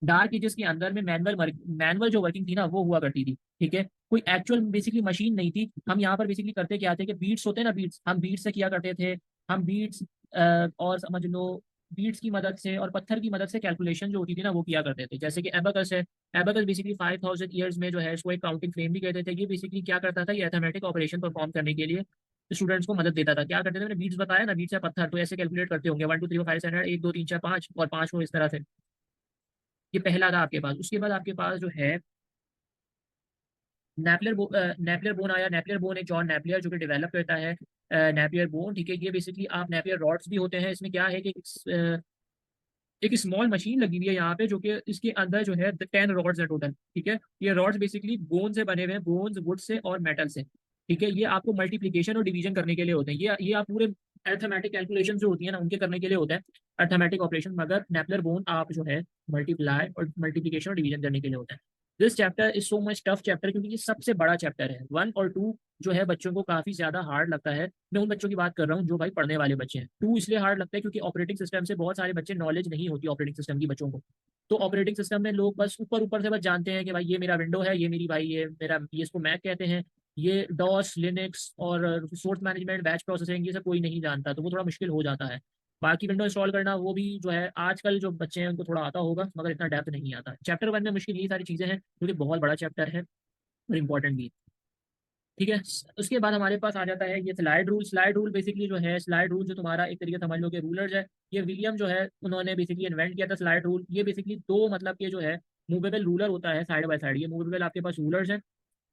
डार्क एजेस के अंदर में मैनुअल जो वर्किंग थी ना वो हुआ करती थी। ठीक है, कोई एक्चुअल बेसिकली मशीन नहीं थी। हम यहाँ पर बेसिकली करते क्या थे कि बीट्स होते हैं ना, बीट्स, हम बीट्स से किया करते थे। हम बीट्स और समझ लो बीट्स की मदद से और पत्थर की मदद से कैलकुलेशन जो होती थी ना वो किया करते थे। जैसे कि एबाकस है, एबाकस बेसिकली 5000 ईयर्स में जो है इसको एक काउंटिंग फ्रेम भी कहते थे। ये बेसिकली क्या करता था, ये अर्थमेटिक ऑपरेशन परफॉर्म करने के लिए स्टूडेंट्स को मदद देता था। क्या करते थे, मैंने बीट्स बताया ना, बीट्स या पत्थर, तो ऐसे कैलकुलेट करते होंगे 1 2 3 4 5 6 1 2 3 4 5, और 5 को इस तरह से। ये पहला था आपके पास। उसके बाद आपके पास जो है नेपलियर बोन आया। नेपलियर बोन एक जॉन नेपलियर जो कि डेवलप करता है नेपियर बोन। ठीक है, ये बेसिकली आप नेपियर रॉड्स भी होते हैं। इसमें क्या है कि एक स्मॉल मशीन लगी हुई है यहाँ पे, जो कि इसके अंदर जो है 10 रॉड्स है टोटल। ठीक है, ये रॉड्स बेसिकली बोन से बने हुए हैं, बोन्स वुड से और मेटल से। ठीक है, ये आपको मल्टीप्लिकेशन और डिवीजन करने के लिए होते हैं। ये आप पूरे अर्थमेटिक कैलकुलेशन जो होती है ना उनके करने के लिए होता है, अर्थमेटिक ऑपरेशन। मगर नेपलर बोन आप जो है मल्टीप्लाई और मल्टीप्लिकेशन और डिवीजन करने के लिए होता है। This chapter is so much tough chapter, क्योंकि ये सबसे बड़ा चैप्टर है। 1 और 2 जो है बच्चों को काफी ज्यादा हार्ड लगता है। मैं उन बच्चों की बात कर रहा हूँ जो भाई पढ़ने वाले बच्चे हैं। 2 इसलिए हार्ड लगता है क्योंकि ऑपरेटिंग सिस्टम से बहुत सारे बच्चे नॉलेज नहीं होती ऑपरेटिंग सिस्टम की बच्चों को। तो ऑपरेटिंग सिस्टम में लोग बस ऊपर ऊपर से बस जानते हैं कि भाई ये मेरा विंडो है, ये मेरी भाई ये मेरा ये इसको मैक कहते हैं, ये डॉस लिनक्स और सोर्स मैनेजमेंट बैच प्रोसेसिंग ये सब कोई नहीं जानता, तो वो थोड़ा मुश्किल हो जाता है। बाकी विंडो इंस्टॉल करना वो भी जो है आजकल जो बच्चे हैं उनको थोड़ा आता होगा, मगर इतना डेप्थ नहीं आता। चैप्टर 1 में मुश्किल यही सारी चीजें हैं, क्योंकि बहुत बड़ा चैप्टर है और इंपॉर्टेंट भी। ठीक है, उसके बाद हमारे पास आ जाता है ये slide rule. Slide rule basically जो है, स्लाइड रूल जो तुम्हारा एक तरीके से समझ लो कि रूलर्स है। ये विलियम जो है उन्होंने बेसिकली इन्वेंट किया था स्लाइड रूल। ये बेसिकली दो मतलब के जो है मूवेबल रूलर होता है साइड बाय साइड, ये मूवेबल आपके पास रूलर्स हैं।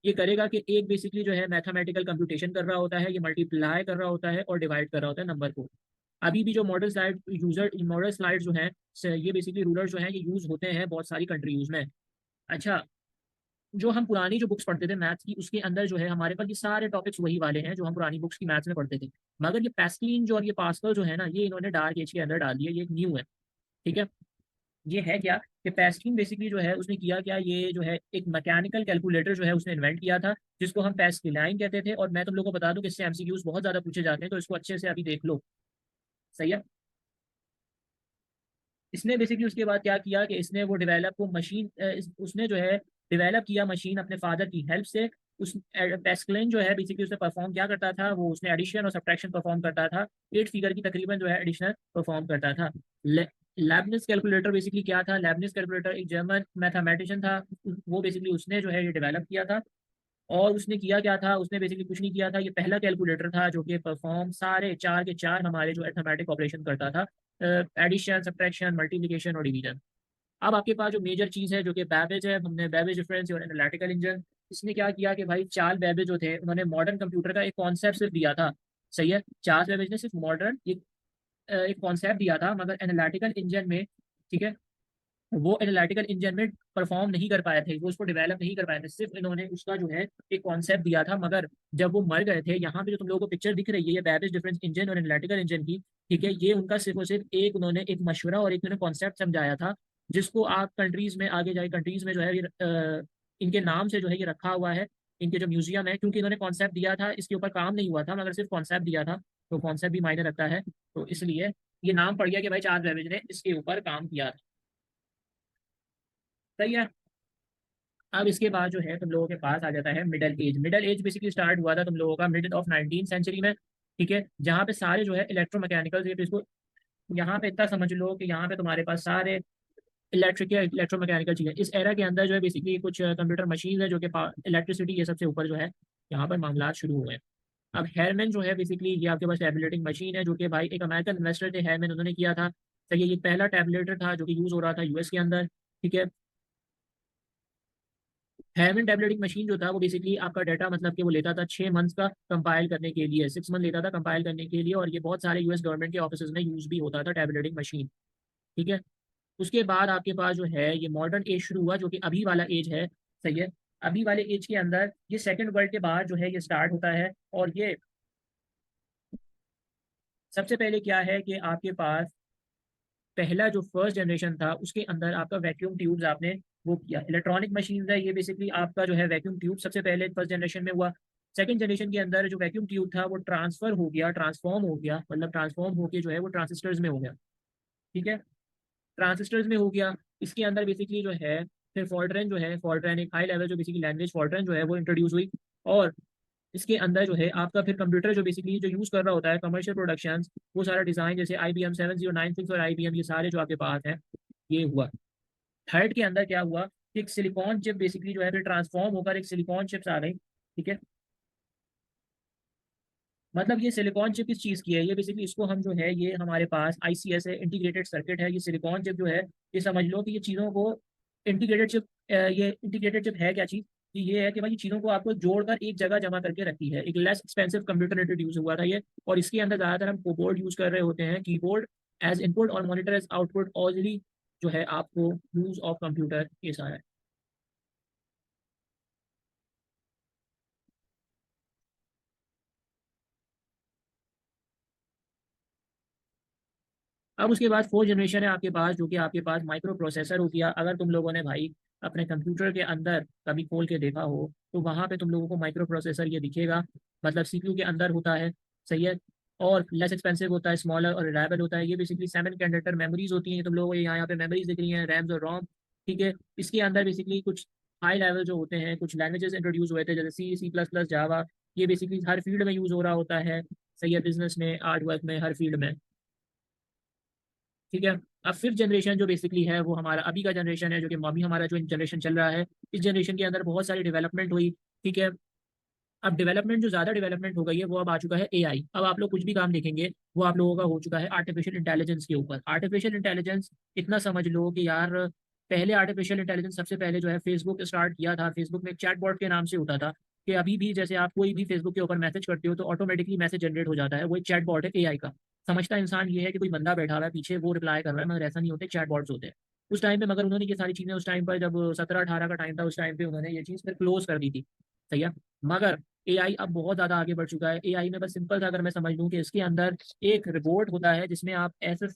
ये करेगा कि एक बेसिकली जो है मैथमेटिकल कंप्यूटेशन कर रहा होता है, ये मल्टीप्लाई कर रहा होता है और डिवाइड कर रहा होता है नंबर को। अभी भी जो मॉडल स्लाइड जो है, ये बेसिकली रूलर जो है ये यूज होते हैं बहुत सारी कंट्रीज में। अच्छा, जो हम पुरानी जो बुक्स पढ़ते थे मैथ्स की, उसके अंदर जो है हमारे पास ये सारे टॉपिक्स वही वाले हैं जो हम पुरानी बुक्स की मैथ्स में पढ़ते थे। मगर ये पैस्कलिन जो और ये पास्कल जो है ना, ये इन्होंने डार्क एज के अंदर डाल दिया, ये एक न्यू है। ठीक है, ये है क्या कि पैस्किन बेसिकली जो है उसने किया क्या, ये जो है एक मैकेनिकल कैलकुलेटर जो है उसने इन्वेंट किया था, जिसको हम पैस्किलाइन कहते थे। और मैं तुम लोगों को बता दूं कि इससे एमसीक्यूज बहुत ज्यादा पूछे जाते हैं, तो इसको अच्छे से अभी देख लो। सही है। इसने बेसिकली उसके बाद क्या किया कि इसने वो डेवलप को मशीन उसने जो है डेवलप किया मशीन अपने फादर की हेल्प से। उस पैस्कलिन जो है बेसिकली उसने परफॉर्म क्या करता था, वो उसने एडिशन और सब्ट्रैक्शन परफॉर्म करता था। 8 फिगर की तकरीबन जो है एडिशनल परफॉर्म करता था। लेबनिज कैलकुलेटर बेसिकली क्या था, लेबनिज कैलकुलेटर एक जर्मन मैथमेटिशियन था। वो बेसिकली उसने जो है ये डेवलप किया था। और उसने किया क्या था, उसने बेसिकली कुछ नहीं किया था, ये पहला कैलकुलेटर था जो कि परफॉर्म सारे चार के चार हमारे जो अर्थमेटिक ऑपरेशन करता था, एडिशन सब्ट्रैक्शन मल्टीप्लिकेशन और डिवीजन। अब आपके पास जो मेजर चीज है जो कि बैबेज है, हमने बैबेज डिफरेंस और एनालिटिकल इंजन। इसने क्या किया कि भाई चार्ल्स बैबेज जो थे उन्होंने मॉडर्न कंप्यूटर का एक कॉन्सेप्ट सिर्फ दिया था। सही है, चार्ल्स बैबेज ने सिर्फ मॉडर्न एक कॉन्सेप्ट दिया था, मगर एनालिटिकल इंजन में, ठीक है, वो एनालिटिकल इंजन में परफॉर्म नहीं कर पाए थे, वो उसको डेवलप नहीं कर पाए थे। सिर्फ इन्होंने उसका जो है एक कॉन्सेप्ट दिया था। मगर जब वो मर गए थे, यहाँ पे जो तुम लोगों को पिक्चर दिख रही है ये बैबेज डिफरेंस इंजन और एनालिटिकल इंजन की, ठीक है, ये उनका सिर्फ और सिर्फ एक उन्होंने एक मशवरा और एक उन्होंने कॉन्सेप्ट समझाया था, जिसको आप कंट्रीज में आगे जाए कंट्रीज में जो है ये इनके नाम से जो है ये रखा हुआ है, इनके जो म्यूजियम है। क्योंकि इन्होंने कॉन्सेप्ट दिया था, इसके ऊपर काम नहीं हुआ था, मगर सिर्फ कॉन्सेप्ट दिया था, तो कॉन्सेप्ट भी मायने रखता है। तो इसलिए ये नाम पड़ गया कि भाई चार्ल्स बैबेज ने इसके ऊपर काम किया था। सही है। अब इसके बाद जो है तुम लोगों के पास आ जाता है middle age. Middle age basically start हुआ था तुम लोगों का मिडिल ऑफ 19th सेंचुरी में। ठीक है, जहाँ पे सारे जो है इलेक्ट्रोमैकेनिकल, इसको यहाँ पे इतना समझ लो कि यहाँ पे तुम्हारे पास सारे इलेक्ट्रिक या इलेक्ट्रोमैकेनिकल चीजें इस एरा के अंदर जो है बेसिकली कुछ कंप्यूटर मशीन है जो कि इलेक्ट्रिसिटी ये सबसे ऊपर जो है यहाँ पर मामला शुरू हुए हैं। अब हेयरमैन जो है बेसिकली ये आपके पास टैबलेटिंग मशीन है, जो कि भाई एक अमेरिकन इन्वेस्टर थे हेयरमैन, उन्होंने किया था। तो ये पहला टैबलेटर था जो कि यूज हो रहा था यूएस के अंदर। ठीक है, हेमन टैबलेटिंग मशीन जो था वो बेसिकली आपका डाटा मतलब कि वो लेता था 6 मंथ्स का कंपाइल करने के लिए, 6 मंथ लेता था कंपाइल करने के लिए। और ये बहुत सारे यूएस गवर्नमेंट के ऑफिस में यूज भी होता था टैबलेटिंग मशीन। ठीक है, उसके बाद आपके पास जो है ये मॉडर्न एज शुरू हुआ, जो कि अभी वाला एज है। सही है, अभी वाले एज के अंदर ये सेकेंड वर्ल्ड के बाद जो है ये स्टार्ट होता है। और ये सबसे पहले क्या है कि आपके पास पहला जो फर्स्ट जनरेशन था उसके अंदर आपका वैक्यूम ट्यूब्स आपने वो किया। इलेक्ट्रॉनिक मशीन है ये बेसिकली आपका जो है वैक्यूम ट्यूब सबसे पहले फर्स्ट जनरेशन में हुआ। सेकंड जनरेशन के अंदर जो वैक्यूम ट्यूब था वो ट्रांसफर हो गया, ट्रांसफॉर्म हो गया, मतलब ट्रांसफॉर्म होके जो है वो ट्रांसिस्टर्स में हो गया। ठीक है, ट्रांसिस्टर्स में हो गया। इसके अंदर बेसिकली जो है फिर फॉल्ट्रन जो है, फॉल्ट्रन एक हाई लेवल जो बेसिकली लैंग्वेज फॉल्ट्रन जो है वो इंट्रोड्यूस हुई। और इसके अंदर जो है आपका फिर कंप्यूटर जो बेसिकली जो यूज कर रहा होता है कमर्शियल प्रोडक्शन, वो सारा डिजाइन जैसे IBM 7096 और IBM ये सारे जो आपके पास है ये हुआ। थर्ड के अंदर क्या हुआ कि एक सिलिकॉन चिप बेसिकली जो है फिर ट्रांसफॉर्म होकर एक सिलिकॉन चिप्स आ गई। ठीक है, मतलब ये सिलिकॉन चिप किस चीज़ की है, ये बेसिकली इसको हम जो है ये हमारे पास ICS है, इंटीग्रेटेड सर्किट है। ये सिलिकॉन चिप जो है ये समझ लो कि ये चीज़ों को इंटीग्रेटेड चिप, ये इंटीग्रेटेड चिप है क्या चीज़, कि ये है कि भाई ये चीज़ों को आपको जोड़कर एक जगह जमा करके रखती है। एक लेस एक्सपेंसिव कंप्यूटर इंट्रोड्यूस हुआ था ये। और इसके अंदर ज़्यादातर हम कीबोर्ड यूज़ कर रहे होते हैं, कीबोर्ड एज इनपुट और मॉनिटर एज आउटपुट, ऑलरेडी जो है आपको यूज ऑफ कंप्यूटर ये सारा है। अब उसके बाद फोर्थ जनरेशन है आपके पास, जो कि आपके पास माइक्रो प्रोसेसर हो गया। अगर तुम लोगों ने भाई अपने कंप्यूटर के अंदर कभी खोल के देखा हो तो वहां पे तुम लोगों को माइक्रो प्रोसेसर ये दिखेगा, मतलब सीपीयू के अंदर होता है। सही है, और लेस एक्सपेंसिव होता है, स्मॉलर और रिलायबल होता है। ये बेसिकली सेवन कंडक्टर मेमोरीज होती हैं, तुम लोगों को यहाँ पे मेमोरीज दिख रही हैं, रैम्स और रोम। ठीक है, इसके अंदर बेसिकली कुछ हाई लेवल जो होते हैं कुछ लैंग्वेजेस इंट्रोड्यूस हुए थे, जैसे C++, जावा। ये बेसिकली हर फील्ड में यूज हो रहा होता है। सही है, बिजनेस में, आर्ट वर्क में, हर फील्ड में। ठीक है, अब फिफ्थ जनरेशन जो बेसिकली है वो हमारा अभी का जनरेशन है, जो कि अभी हमारा जो जनरेशन चल रहा है। इस जनरेशन के अंदर बहुत सारी डेवलपमेंट हुई। ठीक है, अब डेवलपमेंट जो ज़्यादा डेवलपमेंट हो गई है वो अब आ चुका है AI। अब आप लोग कुछ भी काम देखेंगे वो आप लोगों का हो चुका है आर्टिफिशियल इंटेलिजेंस के ऊपर। आर्टिफिशियल इंटेलिजेंस इतना समझ लो कि यार पहले आर्टिफिशियल इंटेलिजेंस सबसे पहले जो है फेसबुक स्टार्ट किया था। फेसबुक में एक चैटबॉट के नाम से होता था, कि अभी भी जैसे आप कोई भी फेसबुक के ऊपर मैसेज करते हो तो ऑटोमेटिकली मैसेज जनरेट हो जाता है, वो एक चैटबॉट है AI का। समझता इंसान ये है कि कोई बंदा बैठा हुआ है पीछे वो रिप्लाई कर रहा है, मगर ऐसा नहीं होते, चैटबॉट्स होते हैं। उस टाइम पे मगर उन्होंने ये सारी चीज़ें उस टाइम पर जब 17-18 का टाइम था उस टाइम पे उन्होंने ये चीज़ फिर क्लोज कर दी थी। सही है, मगर AI अब बहुत ज़्यादा आगे बढ़ चुका है। AI में बस सिंपल सा अगर मैं समझ लूँ कि इसके अंदर एक रिपोर्ट होता है जिसमें आप ऐसे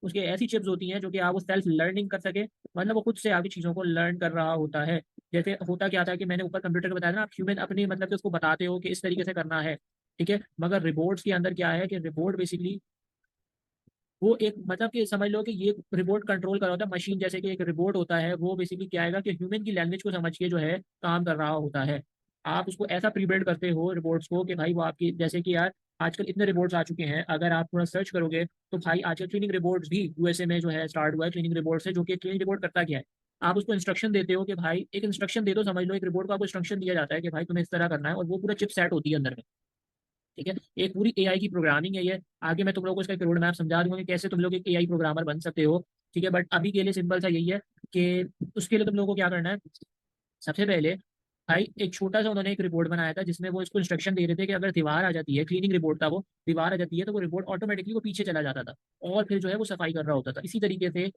उसके ऐसी चिप्स होती हैं जो कि आप वो सेल्फ लर्निंग कर सके, मतलब वो खुद से आपकी चीज़ों को लर्न कर रहा होता है। जैसे होता क्या था कि मैंने ऊपर कंप्यूटर का बताया ना, आप ह्यूमन अपनी मतलब कि उसको बताते हो कि इस तरीके से करना है, ठीक है, मगर रिबोट्स के अंदर क्या है कि रिबोट बेसिकली वो एक मतलब कि समझ लो कि ये रिबोट कंट्रोल कर रहा होता है मशीन, जैसे कि एक रिबोट होता है वो बेसिकली क्या आएगा कि ह्यूमन की लैंग्वेज को समझ के जो है काम कर रहा होता है। आप उसको ऐसा प्रीबिल्ड करते हो रिबोट्स को कि भाई वो आपकी, जैसे कि यार आजकल इतने रिबोट्स आ चुके हैं, अगर आप थोड़ा सर्च करोगे तो भाई आजकल क्लीनिंग रिबोट्स भी यूएसए में जो है स्टार्ट हुआ है, क्लीनिंग रिबोट से, जो कि क्लीनिंग रिबोट करता क्या है, आप उसको इंस्ट्रक्शन देते हो कि भाई एक इंस्ट्रक्शन दे दो, समझ लो एक रिबोट को आपको इंस्ट्रक्शन दिया जाता है कि भाई तुम्हें इस तरह करना है, और वो पूरा चिप सेट होती है अंदर में, ठीक है। एक पूरी एआई की प्रोग्रामिंग है ये। आगे मैं तुम लोगों को इसका एक रोड मैप समझा दूंगा कि कैसे तुम लोग एक एआई प्रोग्रामर बन सकते हो, ठीक है। बट अभी के लिए सिंपल सा यही है कि उसके लिए तुम लोगों को क्या करना है, सबसे पहले भाई एक छोटा सा उन्होंने एक रिपोर्ट बनाया था जिसमें वो इसको इंस्ट्रक्शन दे रहे थे कि अगर दीवार आ जाती है, क्लीनिंग रिपोर्ट था वो, दीवार आ जाती है तो वो रिपोर्ट ऑटोमेटिकली वो पीछे चला जाता था और फिर जो है वो सफाई कर रहा होता था। इसी तरीके से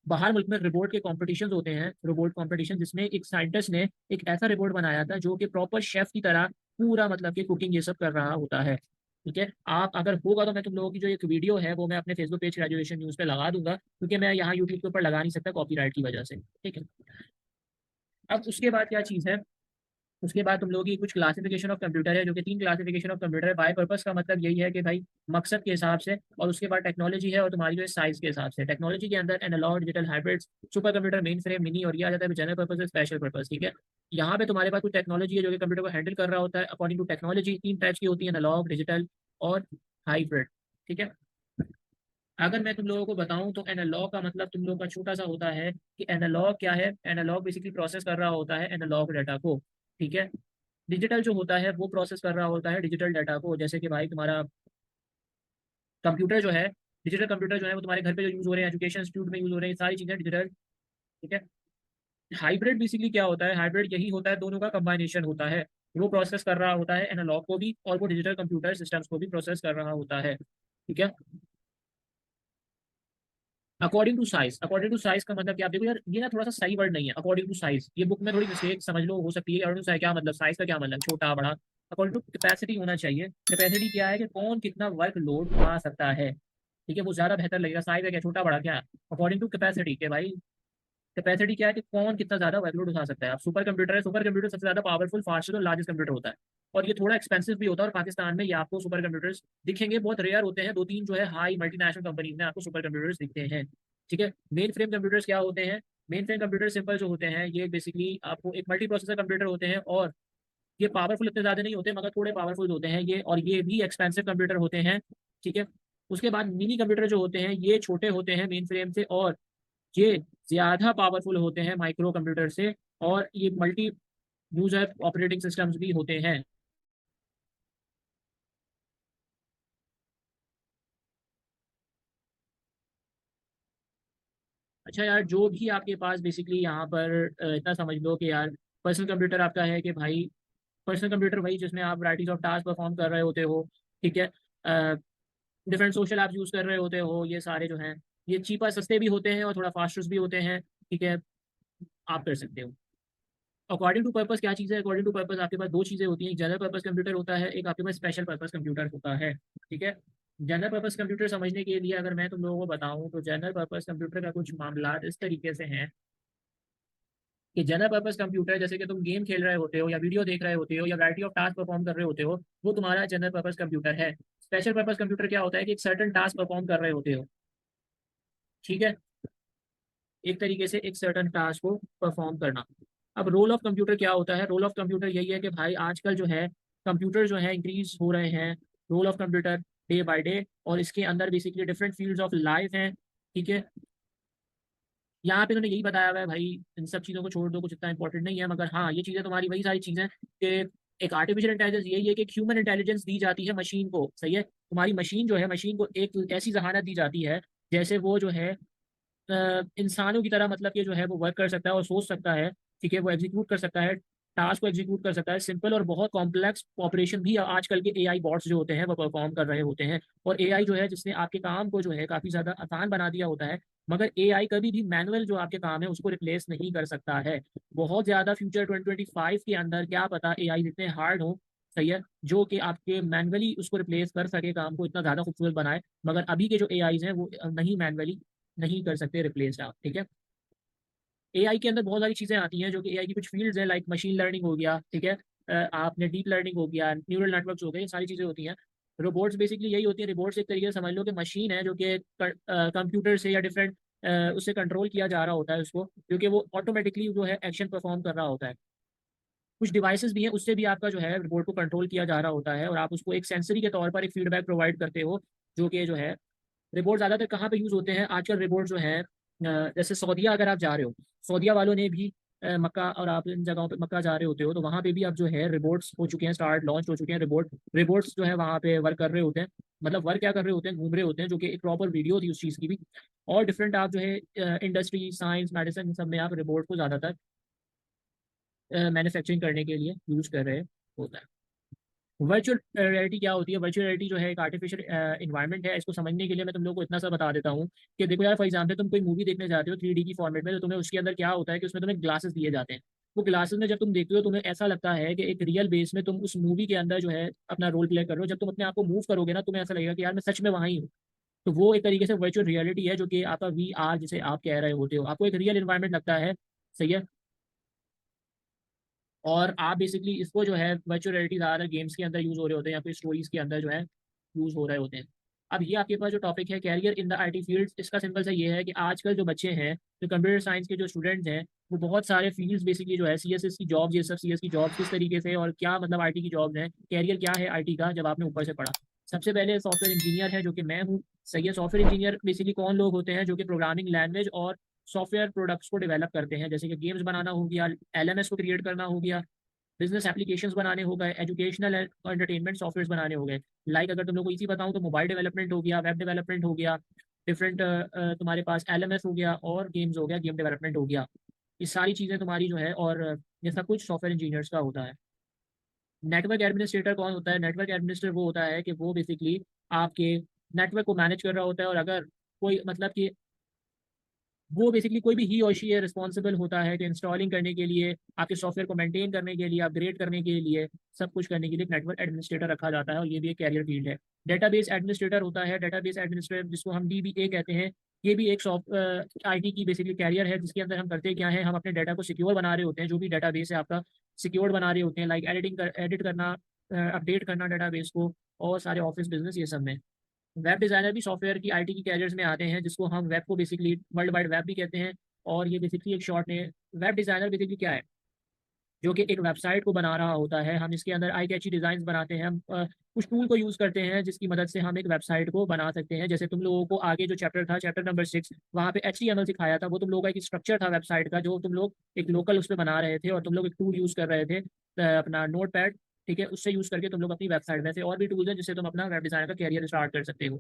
बाहर मुल्क में रिपोर्ट के कॉम्पिटिशन होते हैं, रोबोट कॉम्पिटिशन, जिसमें एक साइंटिस्ट ने एक ऐसा रिपोर्ट बनाया था जो कि प्रॉपर शेफ की तरह पूरा मतलब कि कुकिंग ये सब कर रहा होता है, ठीक है। आप अगर होगा तो मैं तुम लोगों की जो एक वीडियो है वो मैं अपने फेसबुक पेज ग्रेजुएशन न्यूज़ पे लगा दूंगा, क्योंकि मैं यहाँ यूट्यूब के ऊपर लगा नहीं सकता कॉपीराइट की वजह से, ठीक है। अब उसके बाद क्या चीज़ है, उसके बाद तुम लोगों की कुछ क्लासिफिकेशन ऑफ कंप्यूटर है, जो कि 3 क्लासिफिकेशन ऑफ कंप्यूटर है। बाय पर्पस का मतलब यही है कि भाई मकसद के हिसाब से, और उसके बाद टेक्नोलॉजी है और तुम्हारी जो है साइज के हिसाब से। टेक्नोलॉजी के अंदर analog, digital, hybrid, super computer, main frame, mini, और ये आ जाता है जनरल पर्पस, स्पेशल पर्पस, ठीक है। यहाँ पे तुम्हारे पास कुछ टेक्नोलॉजी है जो कि कंप्यूटर को हैंडल कर रहा होता है अकॉर्डिंग टू टेक्नोलॉजी। 3 टाइप्स की होती है, एनालॉग, डिजिटल और हाइब्रिड, ठीक है। अगर मैं तुम लोगों को बताऊं तो एनालॉग का मतलब तुम लोगों का छोटा सा होता है कि एनालॉग क्या है। एनालॉग बेसिकली प्रोसेस कर रहा होता है एनालॉग डाटा को, ठीक है। डिजिटल जो होता है वो प्रोसेस कर रहा होता है डिजिटल डाटा को, जैसे कि भाई तुम्हारा कंप्यूटर जो है, डिजिटल कंप्यूटर जो है वो तुम्हारे घर पे जो यूज हो रहे हैं, एजुकेशन इंस्टीट्यूट में यूज हो रहे हैं, सारी चीजें डिजिटल, ठीक है। हाइब्रिड बेसिकली क्या होता है, हाइब्रिड यही होता है, दोनों का कंबाइनेशन होता है। वो प्रोसेस कर रहा होता है एनालॉग को भी और वो डिजिटल कंप्यूटर सिस्टम्स को भी प्रोसेस कर रहा होता है, ठीक है। According to size, according to size का मतलब क्या, आप देखो यार ये ना थोड़ा सा सही वर्ड नहीं है अकॉर्डिंग टू साइज, ये बुक में थोड़ी मिस्टेक समझ लो हो सकती है। अकॉर्डिंग टू साइज क्या मतलब, साइज का क्या मतलब, छोटा बड़ा। अकॉर्डिंग टू कैपेसिटी होना चाहिए। कैपेसिटी क्या है कि कौन कितना वर्क लोड उठा सकता है, ठीक है, वो ज्यादा बेहतर लगेगा। साइज है क्या, छोटा बड़ा क्या, अकॉर्डिंग टू कैपेसिटी के भाई, कैपेसिटी क्या है कि कौन कितना ज्यादा वर्कलोड उठा सकता है। अब सुपर कंप्यूटर है, सुपर कंप्यूटर सबसे ज्यादा पावरफुल, फास्टेस्ट और लार्जेस्ट कंप्यूटर होता है, और ये थोड़ा एक्सपेंसिव भी होता है। और पाकिस्तान में ये आपको सुपर कंप्यूटर्स दिखेंगे, बहुत रेयर होते हैं, 2-3 जो है हाई मल्टीनेशनल कंपनीज में आपको सुपर कंप्यूटर्स दिखते हैं, ठीक है। मेन फ्रेम कंप्यूटर्स क्या होते हैं, मेन फ्रेम कंप्यूटर सिंपल जो होते हैं ये बेसिकली आपको एक मल्टी प्रोसेसर कंप्यूटर होते हैं, और ये पावरफुल इतने ज्यादा नहीं होते मगर थोड़े पावरफुल होते हैं ये, और ये भी एक्सपेंसिव कंप्यूटर होते हैं, ठीक है। उसके बाद मिनी कंप्यूटर जो होते हैं ये छोटे होते हैं मेन फ्रेम से, और ये ज्यादा पावरफुल होते हैं माइक्रो कंप्यूटर से, और ये मल्टी यूजर ऑपरेटिंग सिस्टम्स भी होते हैं। अच्छा यार, जो भी आपके पास बेसिकली यहाँ पर इतना समझ लो कि यार पर्सनल कंप्यूटर आपका है कि भाई, पर्सनल कंप्यूटर वही जिसमें आप वैराइटीज ऑफ टास्क परफॉर्म कर रहे होते हो, ठीक है। डिफरेंट सोशल ऐप्स यूज कर रहे होते हो, ये सारे जो हैं ये चीपर सस्ते भी होते हैं और थोड़ा फास्टर भी होते हैं, ठीक है, आप कर सकते हो। अकॉर्डिंग टू पर्पस क्या चीज़ है, अकॉर्डिंग टू पर्पस आपके पास दो चीज़ें होती हैं, एक जनरल पर्पस कंप्यूटर होता है, एक आपके पास स्पेशल पर्पस कंप्यूटर होता है, ठीक है। जनरल पर्पस कंप्यूटर समझने के लिए अगर मैं तुम लोगों को बताऊं तो जनरल पर्पस कंप्यूटर का कुछ मामला इस तरीके से हैं कि जनरल पर्पस कंप्यूटर, जैसे कि तुम गेम खेल रहे होते हो या वीडियो देख रहे होते हो या वैरायटी ऑफ टास्क परफॉर्म कर रहे होते हो, वो तुम्हारा जनरल पर्पस कंप्यूटर है। स्पेशल पर्पस कंप्यूटर क्या होता है कि एक सर्टन टास्क परफॉर्म कर रहे होते हो, ठीक है, एक तरीके से एक सर्टन टास्क को परफॉर्म करना। अब रोल ऑफ कंप्यूटर क्या होता है, रोल ऑफ कंप्यूटर यही है कि भाई आजकल जो है कंप्यूटर जो है इंक्रीज हो रहे हैं, role of computer day by day, और इसके अंदर basically different fields of life हैं, ठीक है। यहाँ पे उन्होंने यही बताया हुआ है भाई, इन सब चीज़ों को छोड़ दो, कुछ इतना इंपॉर्टेंट नहीं है, मगर हाँ ये चीज़ें तुम्हारी वही सारी चीज़ें कि एक आर्टिफिशियल इंटेलिजेंस यही है कि एक ह्यूमन इंटेलिजेंस दी जाती है मशीन को, सही है। तुम्हारी मशीन जो है, मशीन को एक ऐसी जहानत दी जाती है जैसे वो जो है इंसानों की तरह, मतलब कि जो है वो वर्क कर सकता है और सोच सकता है, ठीक है, वो एग्जीक्यूट कर सकता है, टास्क को एग्जीक्यूट कर सकता है। सिंपल और बहुत कॉम्प्लेक्स ऑपरेशन भी आजकल के एआई बॉट्स जो होते हैं वो परफॉर्म कर रहे होते हैं। और एआई जो है जिसने आपके काम को जो है काफ़ी ज़्यादा आसान बना दिया होता है, मगर एआई कभी भी मैनुअल जो आपके काम है उसको रिप्लेस नहीं कर सकता है। बहुत ज़्यादा फ्यूचर 2025 के अंदर क्या पता एआई इतने हार्ड हो सही है, जो कि आपके मैनुअली उसको रिप्लेस कर सके, काम को इतना ज़्यादा खूबसूरत बनाए। मगर अभी के जो एआईज हैं वो नहीं, मैनुअली नहीं कर सकते रिप्लेस आप, ठीक है। एआई के अंदर बहुत सारी चीज़ें आती हैं जो कि एआई की कुछ फील्ड्स हैं, लाइक मशीन लर्निंग हो गया, ठीक है। आपने डीप लर्निंग हो गया, न्यूरल नेटवर्क्स हो गए, ये सारी चीज़ें होती हैं। रोबोट्स बेसिकली यही होती है। रोबोट्स एक तरीके से समझ लो कि मशीन है जो कि कंप्यूटर से या डिफरेंट उससे कंट्रोल किया जा रहा होता है उसको, क्योंकि वो ऑटोमेटिकली जो है एक्शन परफॉर्म कर रहा होता है। कुछ डिवाइसेस भी हैं, उससे भी आपका जो है रोबोट को कंट्रोल किया जा रहा होता है, और आप उसको एक सेंसरी के तौर पर एक फीडबैक प्रोवाइड करते हो, जो कि जो है रिपोर्ट ज़्यादातर कहाँ पे यूज़ होते हैं आजकल। रिपोर्ट जो है जैसे सऊदीया अगर आप जा रहे हो, सऊदीया वालों ने भी मक्का, और आप इन जगहों पे मक्का जा रहे होते हो तो वहाँ पे भी अब जो है रिपोर्ट्स हो चुके हैं, स्टार्ट लॉन्च हो चुके हैं रिपोर्ट्स जो है वहाँ पे वर्क कर रहे होते हैं। मतलब वर्क क्या कर रहे होते हैं, घूम रहे होते हैं, जो कि एक प्रॉपर वीडियो थी उस चीज़ की भी। और डिफरेंट आप जो है इंडस्ट्री, साइंस, मेडिसिन, इन सब में आप रिपोर्ट को ज़्यादातर मैन्युफैक्चरिंग करने के लिए यूज़ कर रहे होता है। वर्चुअल रियलिटी क्या होती है? वर्चुअल रियलिटी जो है एक आर्टिफिशियल इन्वायरमेंट है। इसको समझने के लिए मैं तुम लोग को इतना सा बता देता हूँ कि देखो यार, फॉर एग्जाम्पल तुम कोई मूवी देखने जाते हो 3D की फॉर्मेट में, तो तुम्हें उसके अंदर क्या होता है कि उसमें तुम्हें ग्लासेस दिए जाते हैं। वो ग्लासेस में जब तुम देखते हो तुम्हें ऐसा लगता है कि एक रियल बेस में तुम उस मूवी के अंदर जो है अपना रोल प्ले कर रहे हो। जब तुम अपने आप को मूव करोगे ना, तुम्हें ऐसा लगेगा कि यार मैं सच में वहाँ ही हूँ। तो वो एक तरीके से वर्चुअल रियलिटी है, जो कि आपका VR जिसे आप कह रहे होते हो, आपको एक रियल इन्वायरमेंट लगता है। सही है। और आप बेसिकली इसको जो है वर्चुअल रियलिटी ज़्यादातर गेम्स के अंदर यूज़ हो रहे होते हैं, या फिर स्टोरीज के अंदर जो है यूज़ हो रहे होते हैं। अब ये आपके पास जो टॉपिक है career in the IT fields, इसका सिंपल सा ये है कि आजकल जो बच्चे हैं, जो कंप्यूटर साइंस के जो स्टूडेंट्स हैं, वो बहुत सारे फील्ड्स बेसिकली जो है CSS की जॉब्स, ये सब CS की जॉब्स किस तरीके से और क्या मतलब आईटी की जॉब्स हैं, कैरियर क्या है आईटी का, जब आपने ऊपर से पढ़ा। सबसे पहले सॉफ्टवेयर इंजीनियर है, जो कि मैं हूँ। सही है। सॉफ्टवेयर इंजीनियर बेसिकली कौन लोग होते हैं? जो कि प्रोग्रामिंग लैंग्वेज और सॉफ्टवेयर प्रोडक्ट्स को डेवलप करते हैं, जैसे कि गेम्स बनाना हो गया, LMS को क्रिएट करना हो गया, बिजनेस एप्लीकेशंस बनाने हो गए, एजुकेशनल और एंटरटेनमेंट सॉफ्टवेयर बनाने हो गए। लाइक अगर तुम लोग को इसी बताऊं तो मोबाइल डेवलपमेंट हो गया, वेब डेवलपमेंट हो गया, डिफरेंट तुम्हारे पास LMS हो गया, और गेम्स हो गया, गेम डेवलपमेंट हो गया। ये सारी चीज़ें तुम्हारी जो है, और ये सब कुछ सॉफ्टवेयर इंजीनियर्स का होता है। नेटवर्क एडमिनिस्ट्रेटर कौन होता है? नेटवर्क एडमिनिस्ट्रेटर वो होता है कि वो बेसिकली आपके नेटवर्क को मैनेज कर रहा होता है, और अगर कोई मतलब कि वो बेसिकली कोई भी ही और शी है रिस्पॉन्सिबल होता है कि इंस्टॉलिंग करने के लिए, आपके सॉफ्टवेयर को मेंटेन करने के लिए, अपग्रेड करने के लिए, सब कुछ करने के लिए नेटवर्क एडमिनिस्ट्रेटर रखा जाता है, और ये भी एक कैरियर फील्ड है। डेटाबेस एडमिनिस्ट्रेटर होता है, डेटाबेस एडमिनिस्ट्रेटर जिसको हम DBA कहते हैं। ये भी एक सॉफ्ट IT की बेसिकली कैरियर है, जिसके अंदर हम करते क्या है, हम अपने डाटा को सिक्योर बना रहे होते हैं। जो भी डाटाबेस है आपका सिक्योर बना रहे होते हैं, लाइक एडिट करना, अपडेट करना डाटाबेस को, और सारे ऑफिस बिजनेस ये सब में। वेब डिज़ाइनर भी सॉफ्टवेयर की IT की कैरियर्स में आते हैं, जिसको हम वेब को बेसिकली वर्ल्ड वाइड वेब भी कहते हैं। और ये बेसिकली एक शॉर्ट है। वेब डिज़ाइनर बेसिकली क्या है? जो कि एक वेबसाइट को बना रहा होता है। हम इसके अंदर आई कैची डिज़ाइन बनाते हैं। हम कुछ टूल को यूज़ करते हैं जिसकी मदद से हम एक वेबसाइट को बना सकते हैं। जैसे तुम लोगों को आगे जो चैप्टर था, चैप्टर नंबर 6, वहाँ पे HTML सिखाया था। वो तुम लोगों का एक स्ट्रक्चर था वेबसाइट का, जो तुम लोग एक लोकल उस पर बना रहे थे, और तुम लोग एक टूल यूज़ कर रहे थे, अपना नोट पैड। ठीक है, उससे यूज़ करके तुम लोग अपनी वेबसाइट में से, और भी टूल्स हैं जिससे तुम अपना वेब डिज़ाइनर का कैरियर स्टार्ट कर सकते हो।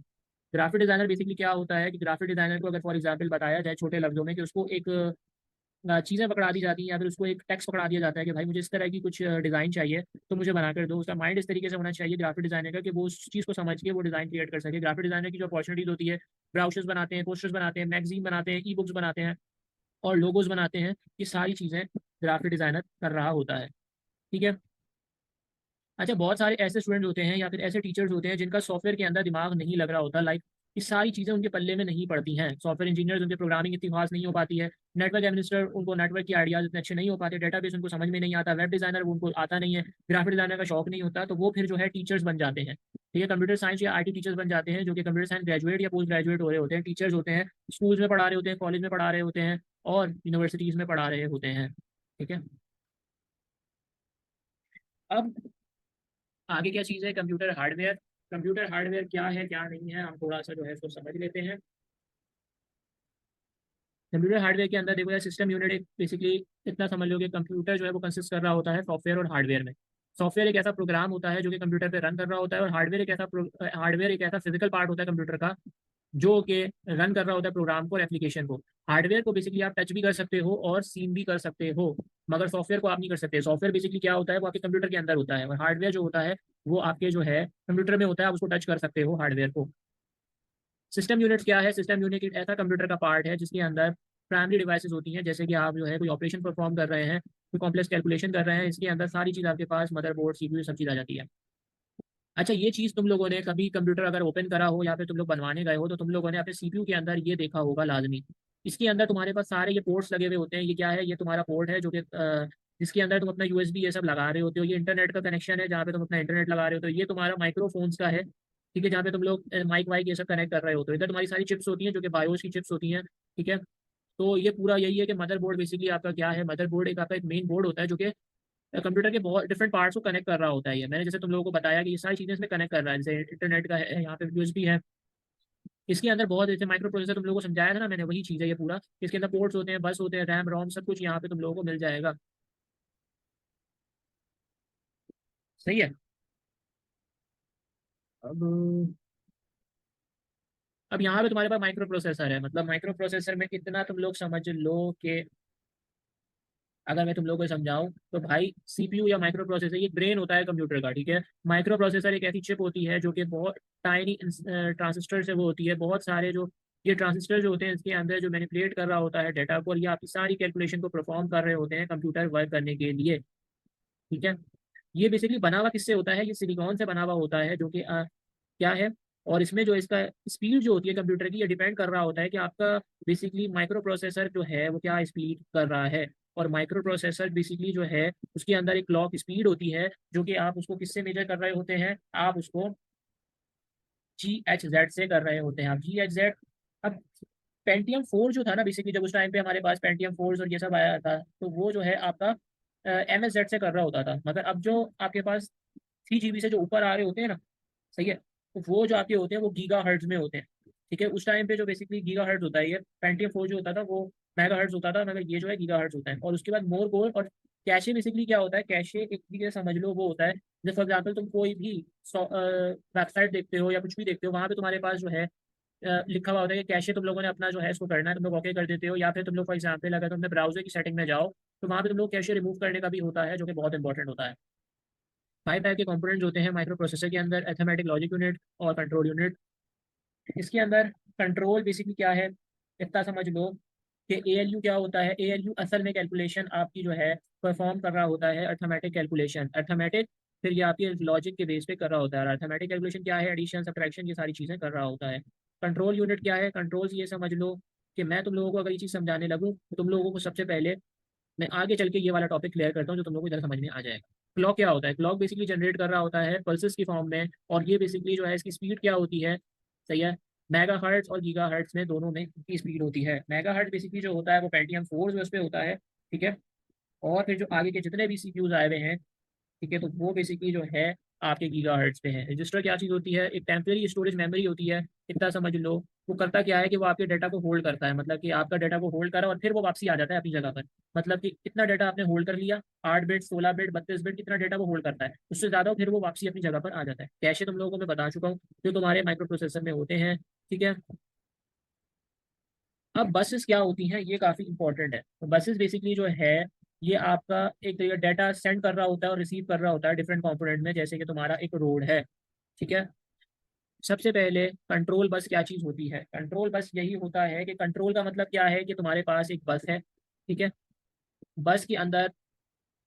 ग्राफिक डिज़ाइनर बेसिकली क्या होता है कि ग्राफिक डिज़ाइनर को अगर फॉर एग्जांपल बताया जाए छोटे लफ्ज़ों में, कि उसको एक चीज़ें पकड़ा दी जाती हैं, या फिर उसको एक टेक्स्ट पकड़ा दिया जाता है कि भाई मुझे इस तरह की कुछ डिज़ाइन चाहिए, तो मुझे बना कर दो। उसका माइंड इस तरीके से होना चाहिए ग्राफिक डिज़ाइनर का, कि वो उस चीज़ को समझ के वो डिज़ाइन क्रिएट कर सके। ग्राफिक डिज़ाइनर की जो अपॉर्चुनिटीज़ होती है, ब्राउचर्स बनाते हैं, पोस्टर्स बनाते हैं, मैगजीन बनाते हैं, ई-बुक्स बनाते हैं, और लोगोज बनाते हैं। ये सारी चीज़ें ग्राफिक डिज़ाइनर कर रहा होता है। ठीक है। अच्छा, बहुत सारे ऐसे स्टूडेंट होते हैं या फिर ऐसे टीचर्स होते हैं जिनका सॉफ्टवेयर के अंदर दिमाग नहीं लग रहा होता। लाइक ये सारी चीज़ें उनके पल्ले में नहीं पड़ती हैं। सॉफ्टवेयर इंजीनियर्स, उनके प्रोग्रामिंग इतनी खास नहीं हो पाती है। नेटवर्क एडमिनिस्ट्रेटर, उनको नेटवर्क के आइडियाज़ इतने अच्छे नहीं हो पाते। डेटाबेस उनको समझ में नहीं आता। वेब डिज़ाइनर, वो उनको आता नहीं है। ग्राफिक डिज़ाइनर का शौक नहीं होता, तो वो फिर जो है टीचर्स बन जाते हैं। ठीक है, कंप्यूटर साइंस या IT टीचर्स बन जाते हैं, जो कि कंप्यूटर साइंस ग्रेजुएट या पोस्ट ग्रेजुएट हो रहे होते हैं। टीचर्स होते हैं, स्कूल्स में पढ़ा रहे होते हैं, कॉलेज में पढ़ा रहे होते हैं, और यूनिवर्सिटीज़ में पढ़ा रहे होते हैं। ठीक है। अब आगे क्या चीज़ है? Computer hardware. कंप्यूटर हार्डवेयर क्या है क्या नहीं है, हम थोड़ा सा जो है इसको समझ लेते हैं। कंप्यूटर हार्डवेयर के अंदर देखो यार, सिस्टम यूनिट एक बेसिकली इतना समझ लो कि कंप्यूटर जो है वो कंसिस्ट कर रहा होता है सॉफ्टवेयर और हार्डवेयर में। सॉफ्टवेयर एक ऐसा प्रोग्राम होता है जो कि कंप्यूटर पे रन कर रहा होता है, और हार्डवेयर एक ऐसा फिजिकल पार्ट होता है कंप्यूटर का, जो कि रन कर रहा होता है प्रोग्राम को और एप्लीकेशन को। हार्डवेयर को बेसिकली आप टच भी कर सकते हो और सीन भी कर सकते हो, मगर सॉफ्टवेयर को आप नहीं कर सकते। सॉफ्टवेयर बेसिकली क्या होता है, वो आपके कंप्यूटर के अंदर होता है, और हार्डवेयर जो होता है वो आपके जो है कंप्यूटर में होता है, आप उसको टच कर सकते हो हार्डवेयर को। सिस्टम यूनिट क्या है? सिस्टम यूनिट एक ऐसा कंप्यूटर का पार्ट है जिसके अंदर प्राइमरी डिवाइसेस होती हैं, जैसे कि आप जो है कोई ऑपरेशन परफॉर्म कर रहे हैं, कोई कॉम्प्लेक्स कैलकुलेशन कर रहे हैं, इसके अंदर सारी चीज़ आपके पास मदरबोर्ड सीपीयू सब चीज़ आ जाती है। अच्छा, ये चीज़ तुम लोगों ने कभी कंप्यूटर अगर ओपन करा हो या फिर तुम लोग बनवाने गए हो तो तुम लोगों ने अपने सीपीयू के अंदर ये देखा होगा लाजमी। इसके अंदर तुम्हारे पास सारे ये पोर्ट्स लगे हुए होते हैं। ये क्या है? ये तुम्हारा पोर्ट है जो कि जिसके अंदर तुम अपना यूएसबी ये सब लगा रहे होते हो। ये इंटरनेट का कनेक्शन है जहाँ पे तुम अपना इंटरनेट लगा रहे होते हो। ये तुम्हारा माइक्रोफोन्स का है, ठीक है, जहाँ पे तुम लोग माइक वाइक ये सब कनेक्ट कर रहे होते हो। इधर तुम्हारी सारी चिप्स होती हैं जो कि बायोस की चिप्स होती हैं, ठीक है। तो ये पूरा यही है कि मदरबोर्ड बेसिकली आपका क्या है। मदरबोर्ड एक आपका एक मेन बोर्ड होता है जो कि कंप्यूटर के बहुत डिफरेंट पार्ट्स को कनेक्ट कर रहा होता है। ये मैंने जैसे तुम लोगों को बताया कि ये सारी चीज़ें इसमें कनेक्ट कर रहा है, जैसे इंटरनेट का है, यहाँ पे यूएसबी है। इसके अंदर बहुत जैसे माइक्रो प्रोसेसर तुम लोगों को समझाया था ना मैंने, वही चीज़ है ये पूरा। इसके अंदर पोर्ट्स होते हैं, बस होते हैं, रैम रोम सब कुछ यहाँ पे तुम लोगों को मिल जाएगा। सही है। अब अब यहाँ पे तुम्हारे पास माइक्रो प्रोसेसर है, मतलब माइक्रो प्रोसेसर में इतना तुम लोग समझ लो कि अगर मैं तुम लोगों को समझाऊं तो भाई सीपीयू या माइक्रो प्रोसेसर ये ब्रेन होता है कंप्यूटर का, ठीक है। माइक्रो प्रोसेसर एक ऐसी चिप होती है जो कि बहुत टाइनी ट्रांजिस्टर से वो होती है, बहुत सारे जो ये ट्रांजिस्टर जो होते हैं इसके अंदर जो मैनिपुलेट कर रहा होता है डाटा को, और ये आपकी सारी कैलकुलेशन को परफॉर्म कर रहे होते हैं कंप्यूटर वर्क करने के लिए, ठीक है। ये बेसिकली बना हुआ किससे होता है? ये सिलिकॉन से बना हुआ होता है जो कि क्या है, और इसमें जो इसका स्पीड जो होती है कंप्यूटर की, ये डिपेंड कर रहा होता है कि आपका बेसिकली माइक्रो प्रोसेसर जो है वो क्या स्पीड कर रहा है। और माइक्रो प्रोसेसर बेसिकली जो है उसके अंदर एक क्लॉक स्पीड होती है जो कि आप उसको किससे मेजर कर रहे होते हैं? आप उसको GHz से कर रहे होते हैं। आप GHz, अब पेंटियम 4 जो था ना बेसिकली, जब उस टाइम पे हमारे पास पेंटियम 4 और ये सब आया था तो वो जो है आपका MSZ से कर रहा होता था। मगर अब जो आपके पास 3 GB से जो ऊपर आ रहे होते हैं ना, सही है, तो वो जो आपके होते हैं वो गीगा हर्ट्ज में होते हैं, ठीक है। उस टाइम पे जो बेसिकली गीगा हर्ट्ज होता है, ये पेंटियम 4 जो होता था वो मेगा हर्ट्ज होता था, मगर ये जो है गीगा हर्ट्ज होता है। और उसके बाद मोर कोर और कैशे बेसिकली क्या होता है? कैशे एक तरीके से समझ लो वो होता है जैसे फॉर एग्जाम्पल तुम कोई भी वेबसाइट देखते हो या कुछ भी देखते हो, वहाँ पे तुम्हारे पास जो है लिखा हुआ होता है कि कैशे तुम लोगों ने अपना जो है इसको करना है, तुम लोग ओके कर देते हो। या फिर तुम लोग फॉर एग्जाम्पल अगर तुमने ब्राउजर की सेटिंग में जाओ तो वहाँ पे तुम लोग कैशे रिमूव करने का भी होता है जो कि बहुत इंपॉर्टेंट होता है। 5 टाइप के कंपोनेंट्स होते हैं माइक्रो प्रोसेसर के अंदर: अर्थमेटिक लॉजिक यूनिट और कंट्रोल यूनिट। इसके अंदर कंट्रोल बेसिकली क्या है, इतना समझ लो कि ALU क्या होता है। ALU असल में कैलकुलेशन आपकी जो है परफॉर्म कर रहा होता है, अर्थमेटिक कैलकुलेशन। अर्थमेटिक फिर ये आपके लॉजिक के बेस पे कर रहा होता है। अर्थमेटिक कैलकुलेशन क्या है? एडिशन सब्ट्रैक्शन ये सारी चीज़ें कर रहा होता है। कंट्रोल यूनिट क्या है? कंट्रोल ये समझ लो कि मैं तुम लोगों को अगर ये चीज़ समझाने लगूँ तो तुम लोगों को सबसे पहले मैं आगे चल के ये वाला टॉपिक क्लियर करता हूँ जो तुम लोगों को इधर समझ में आ जाएगा। क्लॉक क्या होता है? क्लॉक बेसिकली जनरेट कर रहा होता है पल्सेस की फॉर्म में, और ये बेसिकली जो है इसकी स्पीड क्या होती है? सही है, मेगा हर्ट्स और गीगा हर्ट्स में दोनों में की स्पीड होती है। मेगा हर्ट्स बेसिकली जो होता है वो पेंटियम 4 जो उस पे होता है, ठीक है। और फिर जो आगे के जितने भी सीपीयूज आए हुए हैं, ठीक है, तो वो बेसिकली जो है आपके गीगाहर्ट्ज पे है। रजिस्टर क्या चीज़ होती है? एक टेम्परेरी स्टोरेज मेमोरी होती है, इतना समझ लो। वो करता क्या है कि वो आपके डाटा को होल्ड करता है, मतलब कि आपका डाटा को होल्ड करा और फिर वो वापसी आ जाता है अपनी जगह पर। मतलब कि कितना डाटा आपने होल्ड कर लिया, 8 बिट, 16 बिट, 32 बिट, कितना डाटा वो होल्ड करता है, उससे ज़्यादा फिर वो वापसी अपनी जगह पर आ जाता है। कैशे तुम लोगों को मैं बता चुका हूँ जो तुम्हारे माइक्रो प्रोसेसर में होते हैं, ठीक है। अब बसेस क्या होती हैं ये काफ़ी इंपॉर्टेंट है। तो बसेस बेसिकली जो है ये आपका एक तरीका डाटा सेंड कर रहा होता है और रिसीव कर रहा होता है डिफरेंट कंपोनेंट में, जैसे कि तुम्हारा एक रोड है, ठीक है। सबसे पहले कंट्रोल बस क्या चीज़ होती है? कंट्रोल बस यही होता है कि कंट्रोल का मतलब क्या है कि तुम्हारे पास एक बस है, ठीक है। बस के अंदर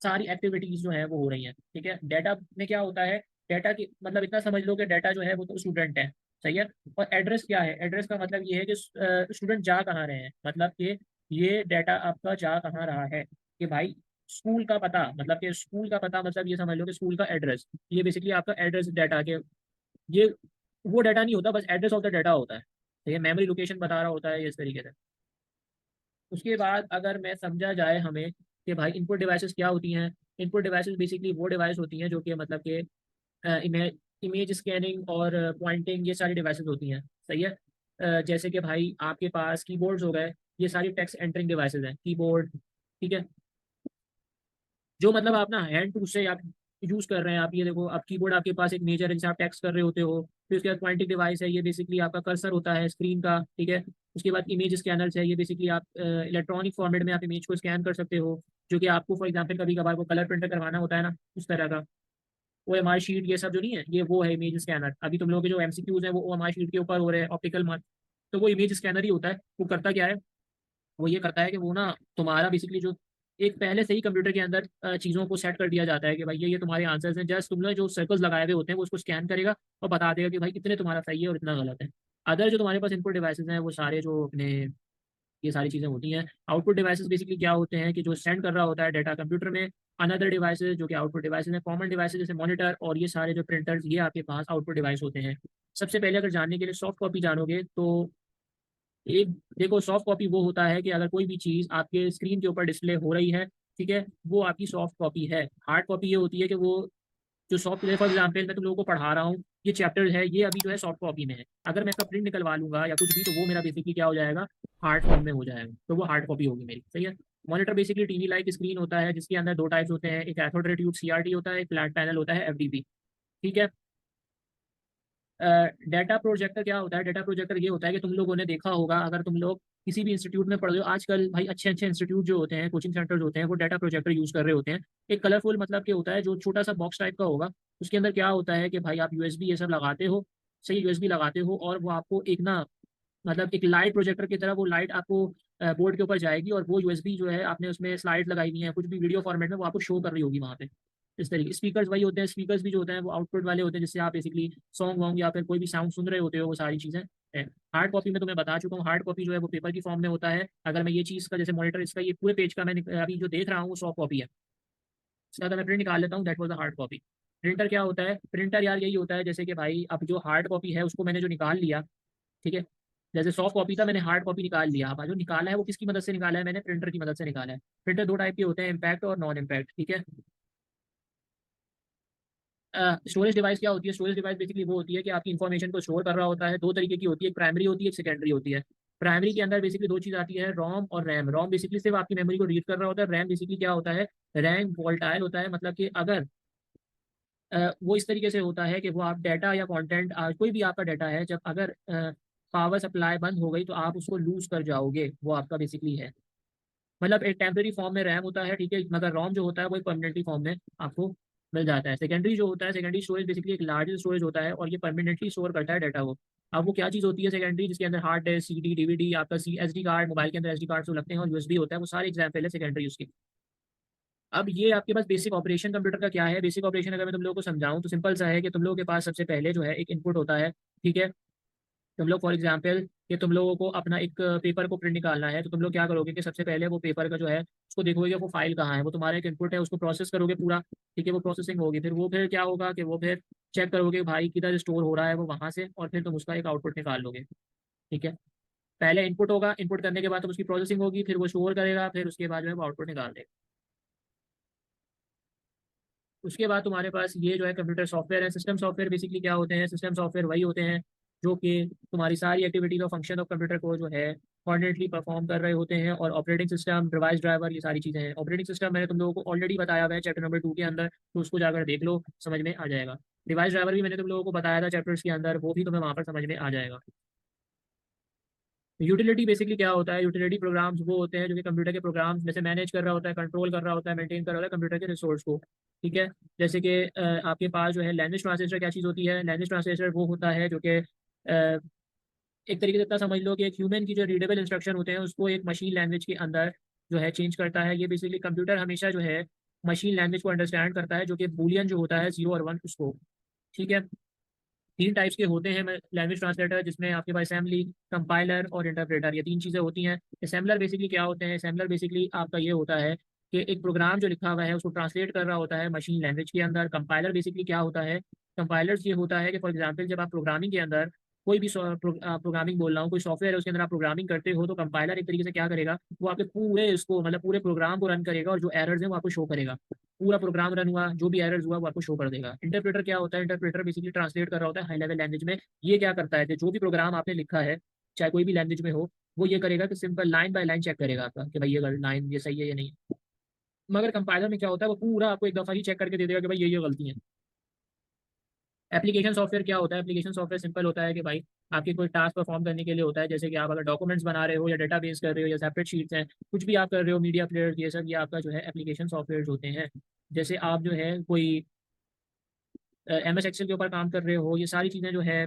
सारी एक्टिविटीज जो है वो हो रही हैं, ठीक है। डाटा में क्या होता है? डाटा की मतलब इतना समझ लो कि डाटा जो है वो तो स्टूडेंट है, सही है। और एड्रेस क्या है? एड्रेस का मतलब ये है कि स्टूडेंट जा कहाँ रहे हैं, मतलब कि ये डाटा आपका जा कहाँ रहा है कि भाई स्कूल का पता, मतलब कि स्कूल का पता, मतलब ये समझ लो कि स्कूल का एड्रेस। ये बेसिकली आपका एड्रेस डाटा के ये वो डाटा नहीं होता, बस एड्रेस ऑफ द डाटा होता है, ठीक है। मेमोरी लोकेशन बता रहा होता है ये इस तरीके से। उसके बाद अगर मैं समझा जाए हमें कि भाई इनपुट डिवाइसेस क्या होती हैं। इनपुट डिवाइसेस बेसिकली वो डिवाइस होती हैं जो कि मतलब कि इमेज इमेज स्कैनिंग और पॉइंटिंग ये सारी डिवाइसेस होती हैं, सही है। जैसे कि भाई आपके पास कीबोर्ड्स हो गए, ये सारी टेक्स्ट एंटरिंग डिवाइसेस हैं, कीबोर्ड, ठीक है। जो मतलब आप ना हैंड टू से आप यूज कर रहे हैं। आप ये देखो, आप कीबोर्ड आपके पास एक मेजर है जिसे आप टेक्स्ट कर रहे होते हो। फिर उसके बाद पॉइंटिंग डिवाइस है, ये बेसिकली आपका कर्सर होता है स्क्रीन का, ठीक है। उसके बाद इमेज स्कैनर्स है, ये बेसिकली आप इलेक्ट्रॉनिक फॉर्मेट में आप इमेज को स्कैन कर सकते हो, जो कि आपको फॉर एग्जाम्पल कभी कभार को कलर प्रिंटर करवाना होता है ना, उस तरह का। OMR शीट ये सब जो नहीं है, ये वो है इमेज स्कैनर। अभी तुम लोगों के जो MCQs हैं वो OMR शीट के ऊपर हो रहे हैं, ऑप्टिकल मार्क, तो वो इमेज स्कैनर ही होता है। वो करता क्या है? वो ये करता है कि वो ना तुम्हारा बेसिकली जो एक पहले से ही कंप्यूटर के अंदर चीज़ों को सेट कर दिया जाता है कि भाई ये तुम्हारे आंसर्स हैं, जस्ट तुमने जो सर्कल्स लगाए हुए होते हैं वो उसको स्कैन करेगा और बता देगा कि भाई कितने तुम्हारा सही है और इतना गलत है। अदर जो तुम्हारे पास इनपुट डिवाइसेज हैं वो सारे जो अपने ये सारी चीज़ें होती हैं। आउटपुट डिवाइसेस बेसिकली क्या होते हैं कि जो सेंड कर रहा होता है डाटा कंप्यूटर में, अनदर डिवाइसेज जो कि आउटपुट डिवाइसेज हैं, कॉमन डिवाइसेज जैसे मॉनिटर और ये सारे जो प्रिंटर्स, ये आपके पास आउटपुट डिवाइस होते हैं। सबसे पहले अगर जानने के लिए सॉफ्ट कॉपी जानोगे तो एक देखो, सॉफ्ट कॉपी वो होता है कि अगर कोई भी चीज़ आपके स्क्रीन के ऊपर डिस्प्ले हो रही है, ठीक है, वो आपकी सॉफ्ट कॉपी है। हार्ड कॉपी ये होती है कि वो जो सॉफ्ट, फॉर एग्जाम्पल मैं तुम लोगों को पढ़ा रहा हूँ, ये चैप्टर है, ये अभी जो है सॉफ्ट कॉपी में है। अगर मैं इसका प्रिंट निकलवा लूंगा या कुछ भी, तो वो मेरा बेसिकली क्या हो जाएगा, हार्ड फॉर्म में हो जाएगा, तो वो हार्ड कॉपी होगी मेरी, सही है। Monitor basically TV like screen होता है जिसके अंदर दो टाइप्स होते हैं, एक कैथोड रे ट्यूब सीआरटी होता है, एक फ्लैट पैनल होता है एफडीपी, ठीक है। डाटा प्रोजेक्टर क्या होता है, डाटा प्रोजेक्टर ये होता है कि तुम लोगों ने देखा होगा, अगर तुम लोग किसी भी इंस्टीट्यूट में पढ़ रहे हो आजकल, भाई अच्छे अच्छे इंस्टीट्यूट जो होते हैं, कोचिंग सेंटर्स होते हैं, वो डाटा प्रोजेक्टर यूज कर रहे होते हैं। एक कलरफुल मतलब क्या होता है, जो छोटा सा बॉक्स टाइप का होगा, उसके अंदर क्या होता है कि भाई आप यूएसबी ये सब लगाते हो, सही, यूएसबी लगाते हो और वो आपको एक ना, मतलब एक लाइट प्रोजेक्टर की तरह वो लाइट आपको बोर्ड के ऊपर जाएगी और वो यूएसबी जो है आपने उसमें स्लाइड लगाई हुई है कुछ भी वीडियो फॉर्मेट में, वो आपको शो कर रही होगी वहाँ पे। इस तरीके स्पीकर्स वही होते हैं, स्पीकर्स भी जो होते हैं वो आउटपुट वाले होते हैं, जिससे आप बेसिकली सॉन्ग वॉन्ग या फिर कोई भी साउंड सुन रहे होते हो, वो सारी चीज़ें हैं। हार्ड कॉपी में तुम्हें बता चुका हूँ, हार्ड कॉपी जो है वो पेपर की फॉर्म में होता है। अगर मैं ये चीज़ का जैसे मॉनिटर, इसका ये पूरे पेज का मैं अभी जो देख रहा हूँ वो सॉफ्ट कॉपी है, इसका अगर मैं प्रिंट निकाल लेता हूँ that was the hard copy. Printer क्या होता है, प्रिंटर यार यही होता है जैसे कि भाई अब जो हार्ड कॉपी है उसको मैंने जो निकाल लिया, ठीक है, जैसे सॉफ्ट कॉपी था मैंने हार्ड कॉपी निकाल लिया, अब जो निकाला है वो किसकी मदद से निकाला है, मैंने प्रिंटर की मदद से निकाला है। प्रिंटर दो टाइप के होते हैं, इम्पैक्ट और नॉन इम्पैक्ट, ठीक है। स्टोरेज डिवाइस क्या होती है, स्टोरेज डिवाइस बेसिकली वो होती है कि आपकी इन्फॉर्मेशन को स्टोर कर रहा होता है, दो तरीके की होती है, एक प्राइमरी होती है, एक सेकेंडरी होती है। प्राइमरी के अंदर बेसिकली दो चीज़ आती है, रोम और रैम। रोम बेसिकली सिर्फ आपकी मेमोरी को रीड कर रहा होता है, रैम बेसिकली क्या होता है, रैम वोल्टाइल होता है, मतलब कि अगर वो इस तरीके से होता है कि वो आप डाटा या कंटेंट, कोई भी आपका डाटा है, जब अगर पावर सप्लाई बंद हो गई तो आप उसको लूज कर जाओगे, वो आपका बेसिकली है। मतलब एक टेम्परेरी फॉर्म में रैम होता है, ठीक है, मगर रोम जो होता है वो एक परमानेंटली फॉर्म में आपको मिल जाता है। सेकेंडरी जो होता है, सेकेंडरी स्टोरेज बेसिकली एक लार्ज स्टोरेज होता है और ये परमानेंटली स्टोर करता है डाटा को। अब वो क्या चीज़ होती है सेकेंडरी, जिसके अंदर हार्ड डिस्क, सीडी, डीवीडी, आपका सी एसडी कार्ड, मोबाइल के अंदर एसडी कार्ड जो लगते हैं और यूएसबी होता है, वो सारे एग्जाम्पल है सेकेंडरी उसकी। अब ये आपके पास बेसिक ऑपरेशन कंप्यूटर का क्या है, बेसिक ऑपरेशन अगर मैं तुम लोगों को समझाऊं तो सिंपल सा है कि तुम लोगों के पास सबसे पहले जो है एक इनपुट होता है, ठीक है। तुम लोग फॉर एग्जाम्पल कि तुम लोगों को अपना एक पेपर को प्रिंट निकालना है, तो तुम लोग क्या करोगे कि सबसे पहले वो पेपर का जो है उसको देखोगे कि वो फाइल कहाँ है, वो तुम्हारा एक इनपुट है, उसको प्रोसेस करोगे पूरा, ठीक है, वो प्रोसेसिंग होगी, फिर वो फिर क्या होगा कि वो फिर चेक करोगे भाई किधर स्टोर हो रहा है वो वहाँ से, और फिर तुम उसका एक आउटपुट निकाल लोगे, ठीक है। पहले इनपुट होगा, इनपुट करने के बाद तुम उसकी प्रोसेसिंग होगी, फिर वो स्टोर करेगा, फिर उसके बाद जो है वो आउटपुट निकाल देगा। उसके बाद तुम्हारे पास ये जो है कंप्यूटर सॉफ्टवेयर है। सिस्टम सॉफ्टवेयर बेसिकली क्या होते हैं, सिस्टम सॉफ्टवेयर वही होते हैं जो कि तुम्हारी सारी एक्टिविटीज और फंक्शन ऑफ कंप्यूटर को जो है कोऑर्डिनेटली परफॉर्म कर रहे होते हैं। और ऑपरेटिंग सिस्टम, डिवाइस ड्राइवर, ये सारी चीज़ें हैं। ऑपरेटिंग सिस्टम मैंने तुम लोगों को ऑलरेडी बताया हुआ है चैप्टर नंबर 2 के अंदर, तो उसको जाकर देख लो, समझ में आ जाएगा। डिवाइस ड्राइवर भी मैंने तुम लोगों को बताया था चैप्टर्स के अंदर, वो भी तुम्हें वहाँ पर समझ में आ जाएगा। यूटिलिटी बेसिकली क्या होता है, यूटिलिटी प्रोग्राम्स वो होते हैं जो कि कंप्यूटर के प्रोग्राम्स में से मैनेज कर रहा होता है, कंट्रोल कर रहा होता है, मेंटेन कर रहा होता है कंप्यूटर के रिसोर्स को, ठीक है। जैसे कि आपके पास जो है लैंग्वेज ट्रांसलेटर, क्या चीज़ होती है, लैंग्वेज ट्रांसलेटर वो होता है जो कि एक तरीके से इतना समझ लो कि एक ह्यूमन की जो रीडेबल इंस्ट्रक्शन होते हैं उसको एक मशीन लैंग्वेज के अंदर जो है चेंज करता है। ये बेसिकली कंप्यूटर हमेशा जो है मशीन लैंग्वेज को अंडरस्टैंड करता है, जो कि बूलियन जो होता है 0 और 1 उसको, ठीक है। तीन टाइप्स के होते हैं लैंग्वेज ट्रांसलेटर, जिसमें आपके पास असेंबली, कंपाइलर और इंटरप्रेटर, ये तीन चीज़ें होती हैं। असेंबलर बेसिकली क्या होते हैं, असेंबलर बेसिकली आपका ये होता है कि एक प्रोग्राम जो लिखा हुआ है उसको ट्रांसलेट कर रहा होता है मशीन लैंग्वेज के अंदर। कंपाइलर बेसिकली क्या होता है, कंपाइलर्स ये होता है कि फॉर एग्जाम्पल जब आप प्रोग्रामिंग के अंदर कोई भी प्रोग्रामिंग बोल रहा हूँ, कोई सॉफ्टवेयर है उसके अंदर आप प्रोग्रामिंग करते हो, तो कंपाइलर एक तरीके से क्या करेगा, वो आपके पूरे इसको मतलब पूरे प्रोग्राम को रन करेगा और जो एरर्स हैं वो आपको शो करेगा। पूरा प्रोग्राम रन हुआ, जो भी एरर्स हुआ वो आपको शो कर देगा। इंटरप्रेटर क्या होता है, इंटरप्रेटर बेसिकली ट्रांसलेट कर रहा होता है हाई लेवल लैंग्वेज में। ये क्या करता है कि जो भी प्रोग्राम आपने लिखा है, चाहे कोई भी लैंग्वेज में हो, वो ये करेगा कि simple line by line check करेगा आपका कि भाई ये लाइन ये सही है या नहीं। मगर कंपाइलर में क्या होता है, वो पूरा आपको एक दफ़ा ही चेक करके दे देगा कि भाई ये गलती है। एप्लीकेशन सॉफ्टवेयर क्या होता है, एप्लीकेशन सॉफ्टवेयर सिंपल होता है कि भाई आपके कोई टास्क परफॉर्म करने के लिए होता है, जैसे कि आप अगर डॉक्यूमेंट्स बना रहे हो या डेटाबेस कर रहे हो या सेपरेट शीट्स हैं, कुछ भी आप कर रहे हो, मीडिया प्लेयर, ये सब, ये आपका जो है एप्लीकेशन सॉफ्टवेयर होते हैं। जैसे आप जो है कोई MS एक्सेल के ऊपर काम कर रहे हो, ये सारी चीज़ें जो है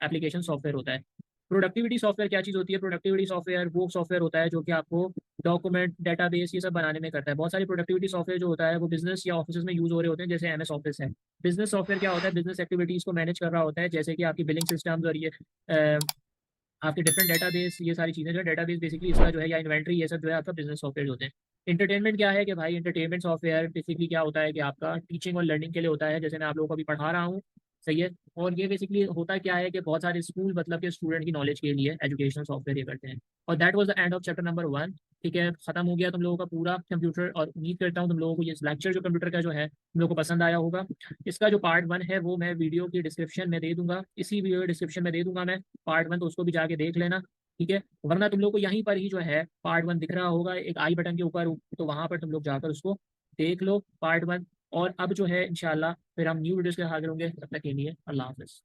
एप्लीकेशन सॉफ्टवेयर होता है। प्रोडक्टिविटी सॉफ्टवेयर क्या चीज़ होती है, प्रोडक्टिविटी सॉफ्टवेयर वो सॉफ्टवेयर होता है जो कि आपको डॉक्यूमेंट, डेटाबेस, ये सब बनाने में करता है। बहुत सारी प्रोडक्टिविटी सॉफ्टवेयर जो होता है वो बिजनेस या ऑफिस में यूज हो रहे होते हैं, जैसे एमएस ऑफिस है। बिजनेस सॉफ्टवेयर क्या होता है, बिजनेस एक्टिविटीज को मैनेज कर रहा होता है, जैसे कि आपकी बिलिंग सिस्टम्स और ये आपके डिफरेंट डेटाबेस, ये सारी चीज़ें जो है डेटाबेस बेसिकली इसका जो है, या इन्वेंट्री, ये सब जो है आपका बिजनेस सॉफ्टवेयर होते हैं। इंटरटेनमेंट क्या है कि भाई इंटरटेनमेंट सॉफ्टवेयर बेसिकली क्या होता है कि आपका टीचिंग और लर्निंग के लिए होता है, जैसे मैं आप लोगों को अभी पढ़ा रहा हूँ। सही है। और ये बेसिकली होता क्या है कि बहुत सारे स्कूल मतलब के स्टूडेंट की नॉलेज के लिए एजुकेशनल सॉफ्टवेयर ये करते हैं। और that was the end of chapter number 1। ठीक है, खत्म हो गया तुम लोगों का पूरा कंप्यूटर, और उम्मीद करता हूँ तुम लोगों को ये लेक्चर जो कंप्यूटर का जो है तुम लोगों को पसंद आया होगा। इसका जो पार्ट 1 है वो मैं वीडियो की डिस्क्रिप्शन में दे दूंगा, इसी वीडियो डिस्क्रिप्शन में दे दूंगा मैं पार्ट 1, तो उसको भी जाके देख लेना। ठीक है, वरना तुम लोग को यहीं पर ही जो है पार्ट 1 दिख रहा होगा एक आई बटन के ऊपर, तो वहां पर तुम लोग जाकर उसको देख लो पार्ट 1। और अब जो है इंशाल्लाह फिर हम न्यू वीडियोस के हाजिर होंगे, तब तक के लिए अल्लाह हाफिज।